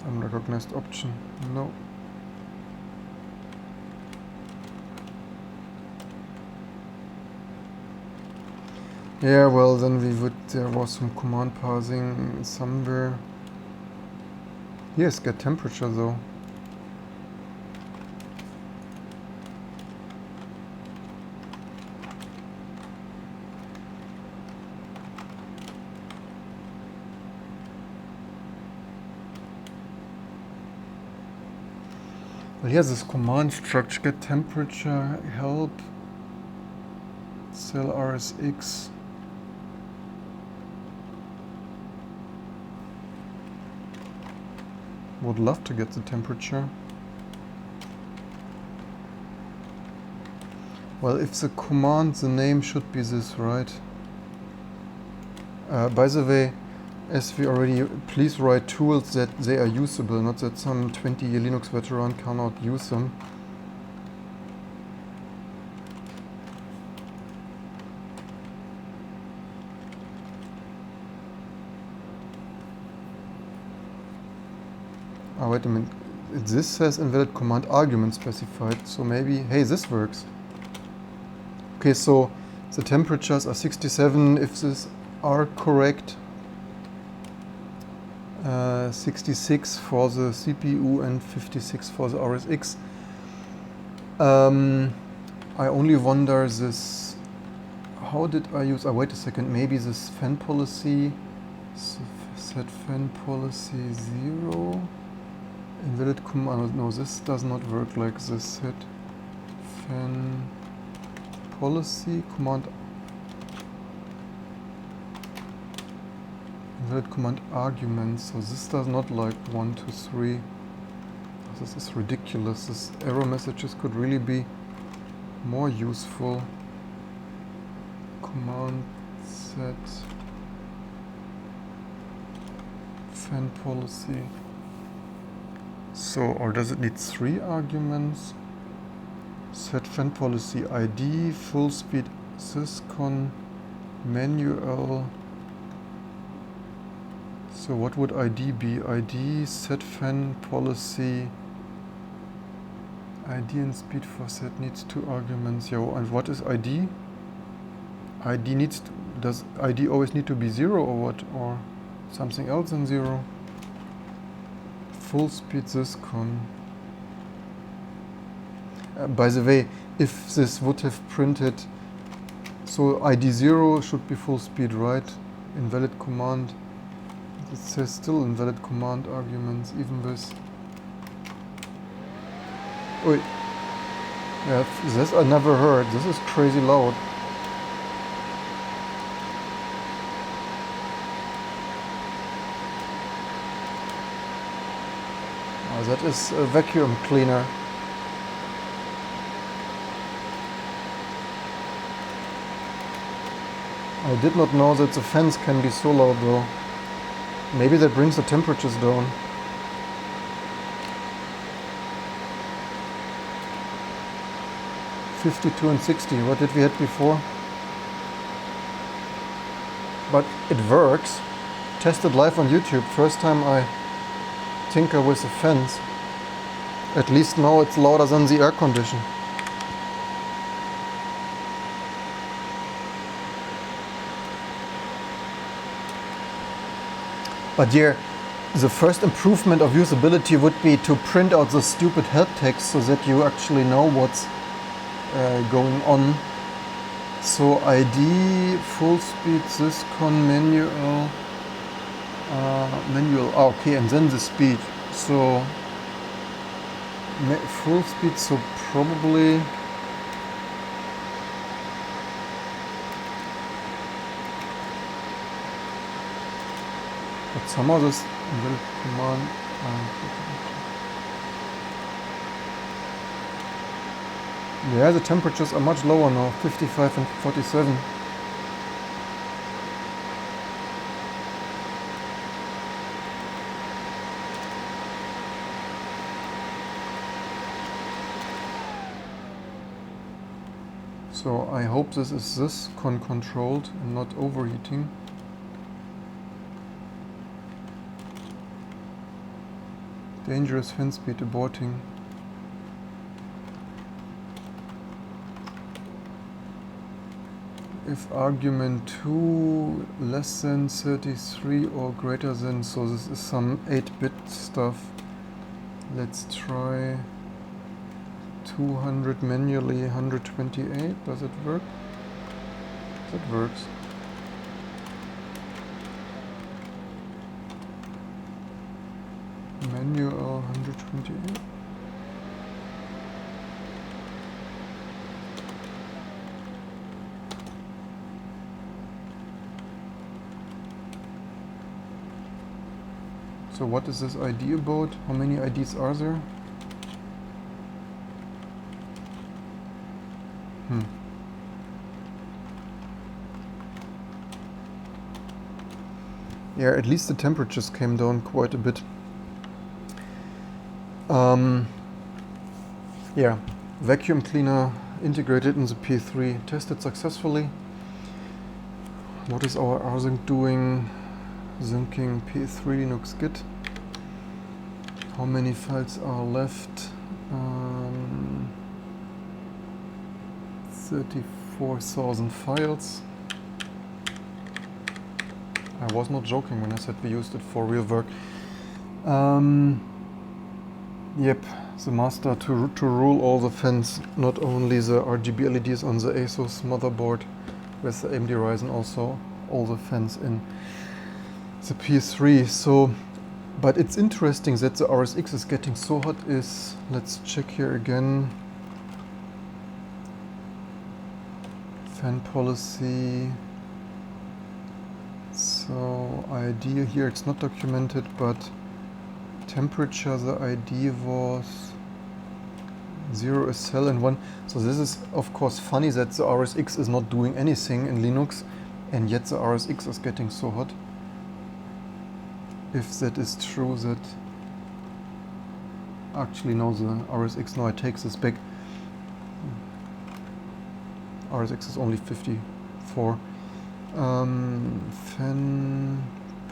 Unrecognized option. No. Yeah, well, then we would, there was some command parsing somewhere. Yes, get temperature though. Well, here's this command structure, get temperature, help, cell RSX. Would love to get the temperature. Well, if the command, the name should be this, right? By the way, as we already, please write tools that they are usable, not that some 20-year Linux veteran cannot use them. Oh, wait a minute. This says invalid command argument specified, so maybe, hey, this works. Okay, so the temperatures are 67 if these are correct. 66 for the CPU and 56 for the RSX. I only wonder this, how did I use, wait a second, maybe this fan policy, set fan policy 0. Invalid command, no, this does not work like this. Set fan policy command, invalid command arguments, so this does not like 1, 2, 3. This is ridiculous. This error messages could really be more useful. Command set fan policy. So, or does it need 3 arguments? Set fan policy ID, full speed syscon, manual. So what would ID be? ID, set fan policy, ID and speed for set needs 2 arguments. Yo, and what is ID? ID needs to, does ID always need to be 0 or what? Or something else than 0? Full speed syscon. By the way, if this would have printed, so ID 0 should be full speed, right? Invalid command. It says still invalid command arguments, even with. Wait. Yeah, this I never heard. This is crazy loud. Oh, that is a vacuum cleaner. I did not know that the fans can be so loud though. Maybe that brings the temperatures down. $52 and $60, what did we have before? But it works. Tested live on YouTube. First time I tinker with the fans. At least now it's louder than the air condition. But yeah, the first improvement of usability would be to print out the stupid help text so that you actually know what's going on. So ID, full speed, syscon, manual, okay, and then the speed. So full speed, so probably but some of this will command yeah, the temperatures are much lower now, 55 and 47. So I hope this is this controlled and not overheating. Dangerous fan speed aborting. If argument 2 less than 33 or greater than, so this is some 8-bit stuff. Let's try 200 manually, 128. Does it work? That works. Manual 128. So what is this ID about? How many IDs are there? Yeah, at least the temperatures came down quite a bit. Yeah, vacuum cleaner integrated in the PS3, tested successfully. What is our rsync doing? Syncing PS3 Linux Git. How many files are left? 34,000 files. I was not joking when I said we used it for real work. Yep, the master to rule all the fans, not only the RGB LEDs on the ASUS motherboard with the AMD Ryzen, also all the fans in the PS3. So, but it's interesting that the RSX is getting so hot. Let's check here again. Fan policy. So idea here, it's not documented, but temperature, the ID was 0 SL and 1. So this is of course funny that the RSX is not doing anything in Linux, and yet the RSX is getting so hot. If that is true, that actually no, the RSX, no, I take this back. RSX is only 54. Fan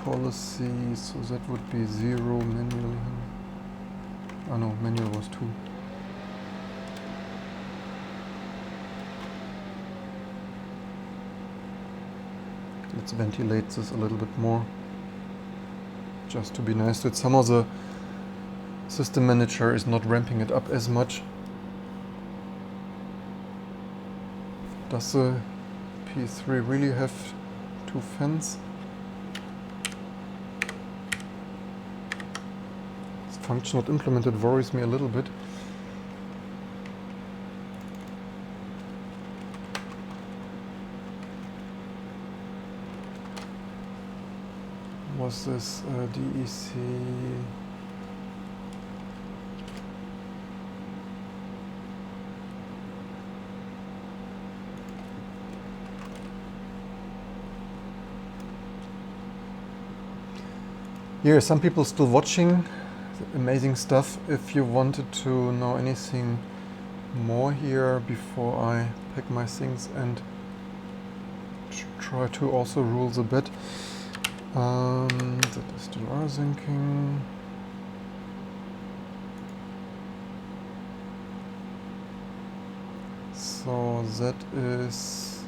policy, so that would be 0 manual. Oh no, manual was 2. Let's ventilate this a little bit more, just to be nice that some of the system manager is not ramping it up as much. Does the PS3 really have 2 fans? This function not implemented worries me a little bit. Was this DEC? Here, some people still watching. Amazing stuff. If you wanted to know anything more here before I pack my things and try to also rule the bed. That is still rsynching. So that is,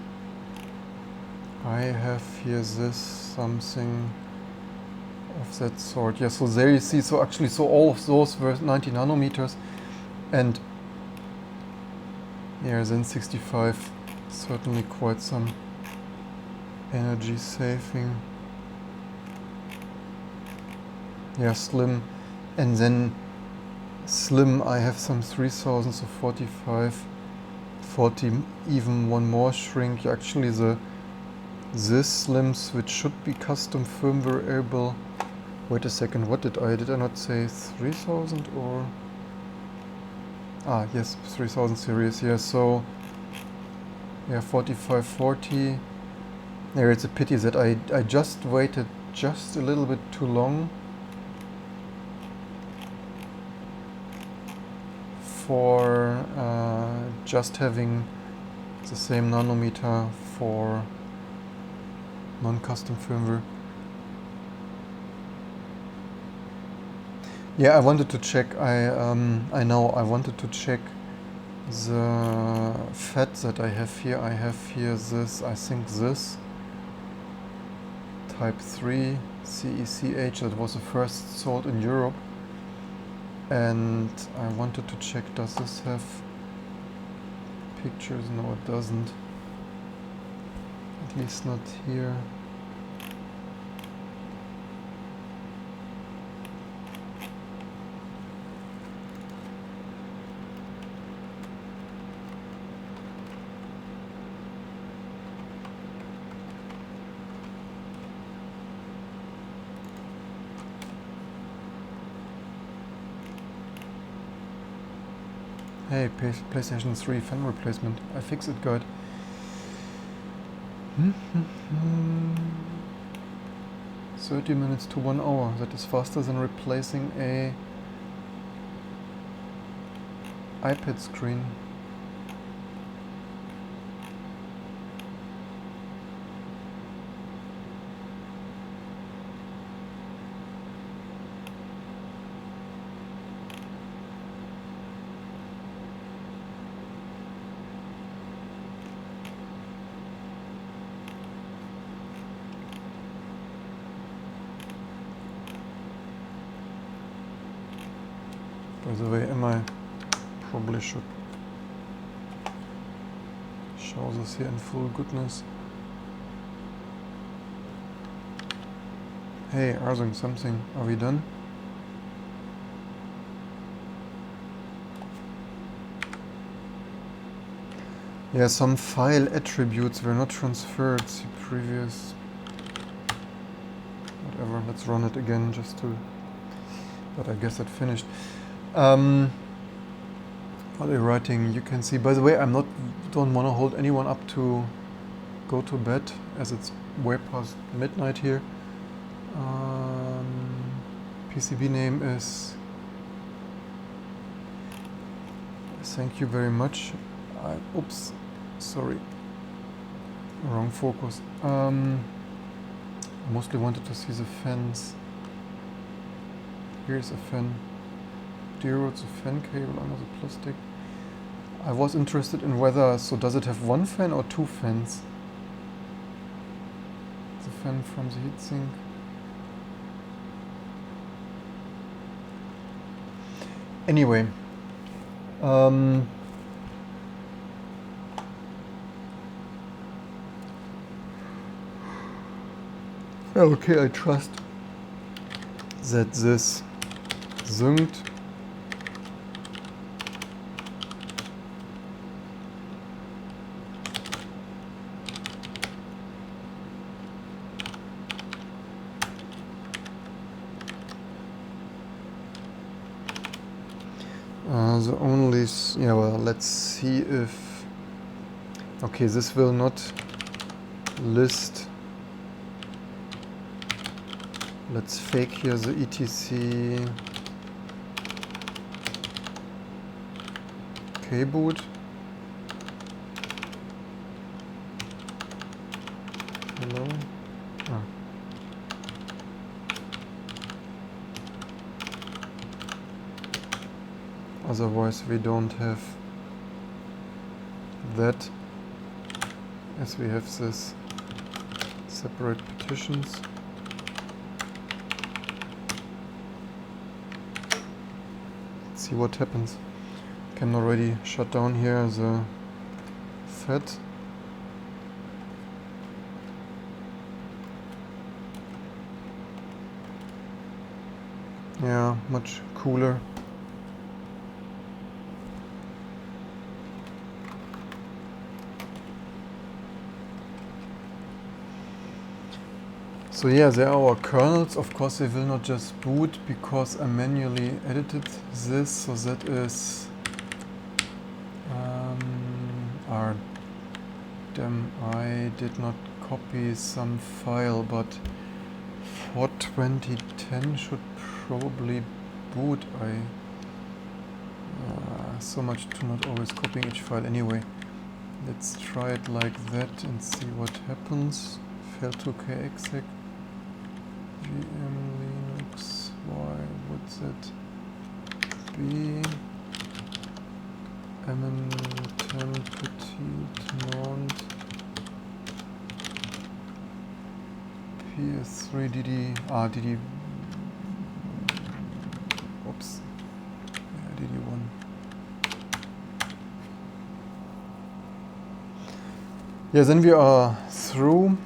I have here this something of that sort. Yeah, so there you see, so actually, so all of those were 90 nanometers, and yeah, then 65, certainly quite some energy saving. Yeah, slim, and then slim I have some 3000, so 45, 40, even one more shrink. Actually this slim switch should be custom firmware able. Wait a second, what did I not say 3000 or? Ah, yes, 3000 series, yeah, so yeah, 4540. There, it's a pity that I just waited just a little bit too long for just having the same nanometer for non-custom firmware. Yeah, I wanted to check. I know I wanted to check the FAT that I have here. I have here this, I think this Type 3 CECH that was the first sold in Europe, and I wanted to check, does this have pictures? No, it doesn't. At least not here. Hey, PlayStation 3 fan replacement. I fix it, guide. 30 minutes to 1 hour. That is faster than replacing a iPad screen. By the way, probably should show this here in full goodness. Hey, Arsing, something. Are we done? Yeah, some file attributes were not transferred. See previous. Whatever, let's run it again just to. But I guess that finished. What are you writing? You can see. By the way, don't want to hold anyone up to go to bed, as it's way past midnight here. PCB name is. Thank you very much. Oops, sorry. Wrong focus. Mostly wanted to see the fans. Here's a fan. It's a fan cable under the plastic. I was interested in whether, so does it have one fan or two fans? The fan from the heatsink. Anyway. Okay, I trust that this synced. Well, let's see if, okay, this will not list. Let's fake here the etc kboot. Hello. Ah. Otherwise we don't have that, as we have this separate partitions. Let's see what happens. Can already shut down here the FAT. Yeah, much cooler. So yeah, there are our kernels. Of course they will not just boot because I manually edited this, so that is damn, I did not copy some file, but for 2010 should probably boot. So much to not always copying each file anyway. Let's try it like that and see what happens. Fail to kexec. VM Linux, why would that be? mn10 petite mount PS3 DD oops, yeah, DD1. Yeah, then we are through.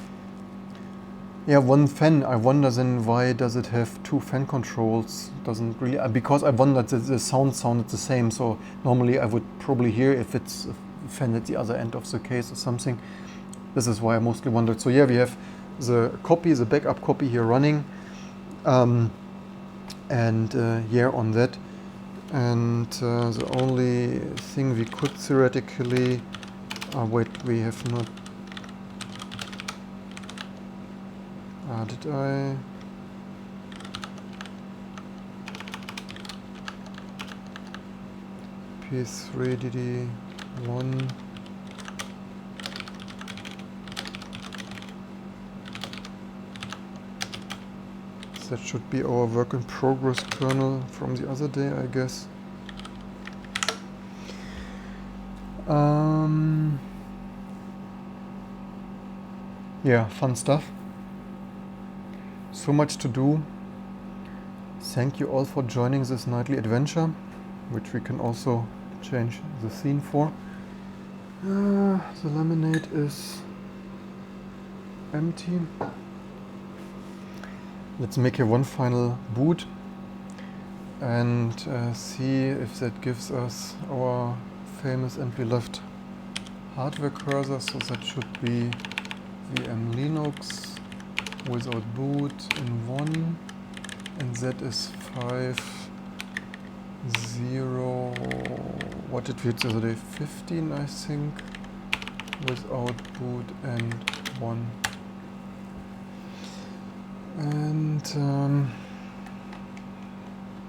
Yeah, one fan. I wonder then why does it have two fan controls? Doesn't really, because I wondered that the sound sounded the same. So normally I would probably hear if it's a fan at the other end of the case or something. This is why I mostly wondered. So yeah, we have the copy, the backup copy here running, and yeah, on that. And the only thing we could theoretically, wait, we have not. Did I? PS3 DD1. That should be our work in progress kernel from the other day, I guess. Yeah, fun stuff. So much to do. Thank you all for joining this nightly adventure. which we can also change the scene for. The laminate is empty. Let's make here one final boot and see if that gives us our famous and beloved hardware cursor. So that should be VM Linux without boot in 1, and that is 5, 0, what did we hit the other day? 15, I think, without boot and 1. And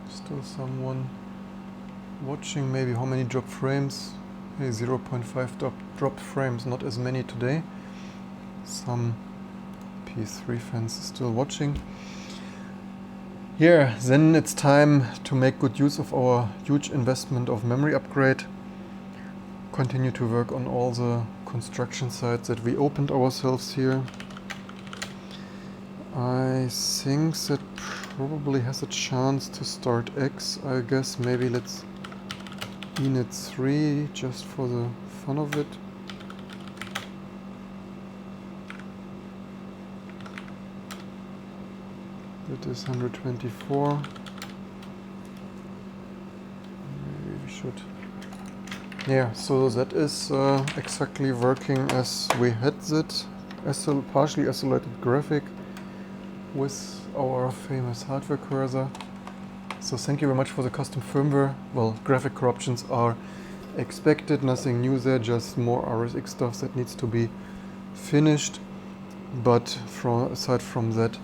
still someone watching. Maybe how many drop frames? Hey, 0.5 drop frames, not as many today. Some PS3 fans still watching. Here, then it's time to make good use of our huge investment of memory upgrade. Continue to work on all the construction sites that we opened ourselves here. I think that probably has a chance to start X, I guess. Maybe let's init 3 just for the fun of it. That is 124. Maybe we should. Yeah, so that is exactly working as we had it. Partially isolated graphic with our famous hardware cursor. So thank you very much for the custom firmware. Well, graphic corruptions are expected, nothing new there, just more RSX stuff that needs to be finished. But aside from that,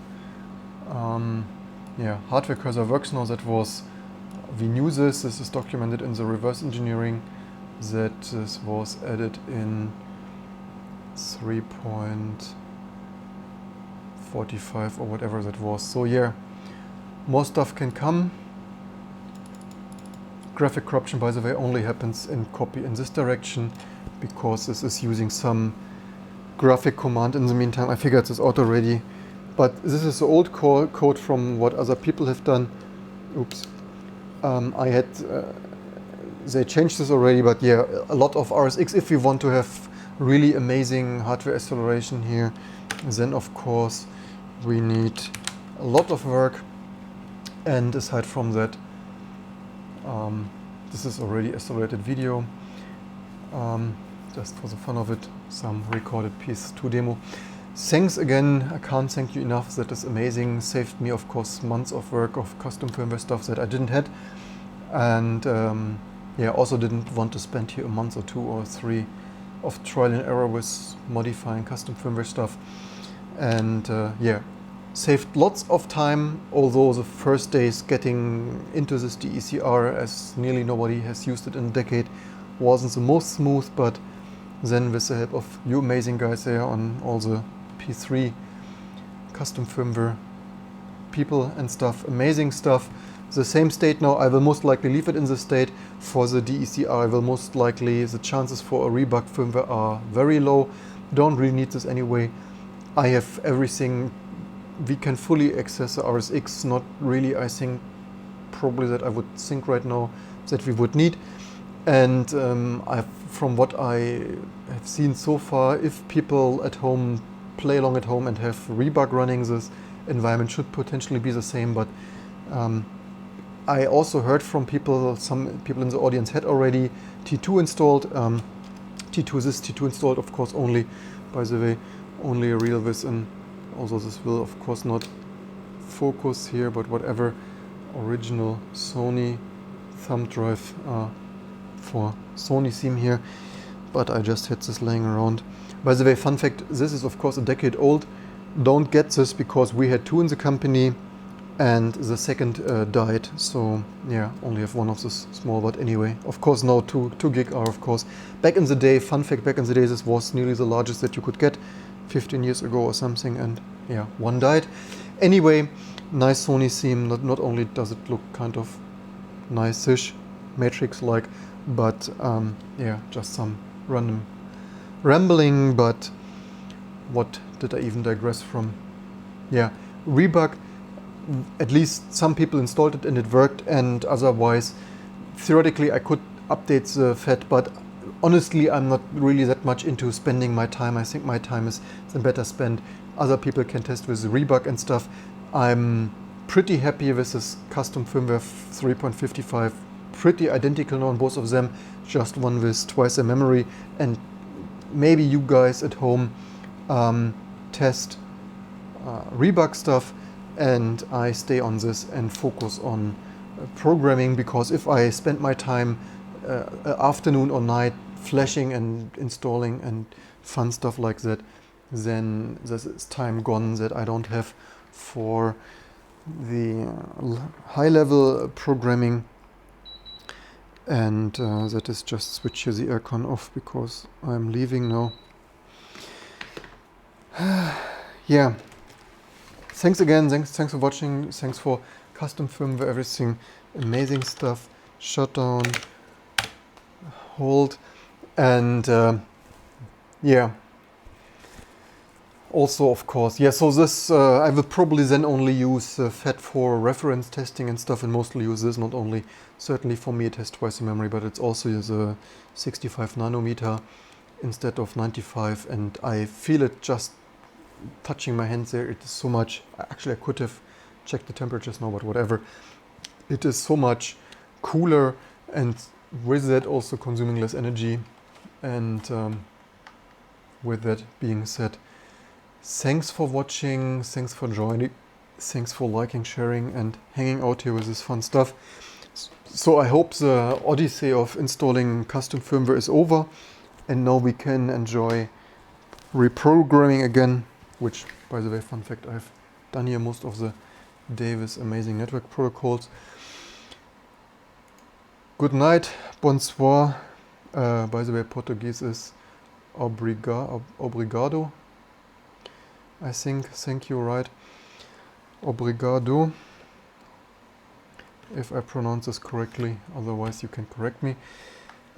yeah, hardware cursor works now. We knew this is documented in the reverse engineering, that this was added in 3.45 or whatever that was. So yeah, more stuff can come. Graphic corruption, by the way, only happens in copy in this direction because this is using some graphic command in the meantime. I figured this out already. But this is the old code from what other people have done. Oops. They changed this already, but yeah, a lot of RSX. If we want to have really amazing hardware acceleration here, then of course we need a lot of work. And aside from that, this is already accelerated video. Just for the fun of it, some recorded PS2 demo. Thanks again, I can't thank you enough. That is amazing. Saved me, of course, months of work of custom firmware stuff that I didn't have. And yeah, also didn't want to spend here a month or 2 or 3 of trial and error with modifying custom firmware stuff. And yeah, saved lots of time, although the first days getting into this DECR, as nearly nobody has used it in a decade, wasn't the most smooth, but then with the help of you amazing guys there on all the P3 custom firmware people and stuff, amazing stuff. The same state now, I will most likely leave it in the state. For the DECR, I will most likely, the chances for a rebug firmware are very low. Don't really need this anyway. I have everything. We can fully access the RSX, not really, I think, probably that I would think right now that we would need. And from what I have seen so far, if people at home play along at home and have rebug running, this environment should potentially be the same. But I also heard from people, some people in the audience had already T2 installed. T2 installed, of course, only, by the way, only a real with, and also this will, of course, not focus here, but whatever, original Sony thumb drive for Sony theme here, but I just had this laying around. By the way, fun fact, this is of course a decade old. Don't get this because we had 2 in the company and the second died, so yeah, only have one of this small, but anyway, of course now 2 gig are, of course. Back in the day, fun fact, back in the day this was nearly the largest that you could get 15 years ago or something, and yeah, 1 died. Anyway, nice Sony theme. Not only does it look kind of nice-ish, Matrix-like, but yeah, just some random rambling. But what did I even digress from? Yeah, rebug, at least some people installed it and it worked, and otherwise theoretically I could update the FAT, but honestly I'm not really that much into spending my time. I think my time is better spent. Other people can test with the rebug and stuff. I'm pretty happy with this custom firmware 3.55, pretty identical on both of them, just one with twice the memory. And maybe you guys at home test rebug stuff, and I stay on this and focus on programming, because if I spend my time afternoon or night flashing and installing and fun stuff like that, then this is time gone that I don't have for the high-level programming. And that is just switch the aircon off because I'm leaving now. Yeah, thanks again, thanks for watching, thanks for custom firmware, everything, amazing stuff, shutdown, hold, and yeah. Also, of course, yeah, so this, I will probably then only use FAT for reference testing and stuff, and mostly use this, not only, certainly for me it has twice the memory, but it's also the 65 nanometer instead of 95, and I feel it just touching my hands there. It is so much, actually I could have checked the temperatures now, but whatever. It is so much cooler, and with that also consuming less energy. And with that being said, thanks for watching, thanks for joining, thanks for liking, sharing, and hanging out here with this fun stuff. So I hope the odyssey of installing custom firmware is over, and now we can enjoy reprogramming again, which, by the way, fun fact, I've done here most of the day with amazing network protocols. Good night, bonsoir. By the way, Portuguese is obrigado. I think, thank you, right? Obrigado, if I pronounce this correctly, otherwise you can correct me.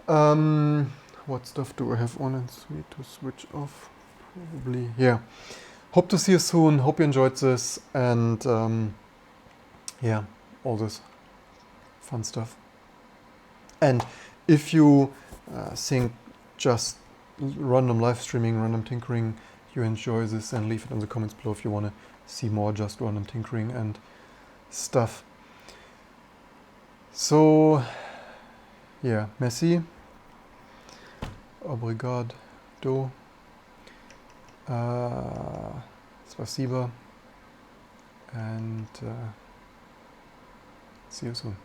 What stuff do I have on and to switch off? Probably, yeah. Hope to see you soon, hope you enjoyed this, and yeah, all this fun stuff. And if you think just random live streaming, random tinkering, you enjoy this, then leave it in the comments below if you want to see more just random tinkering and stuff. So yeah, merci, obrigado, spasiba, and see you soon.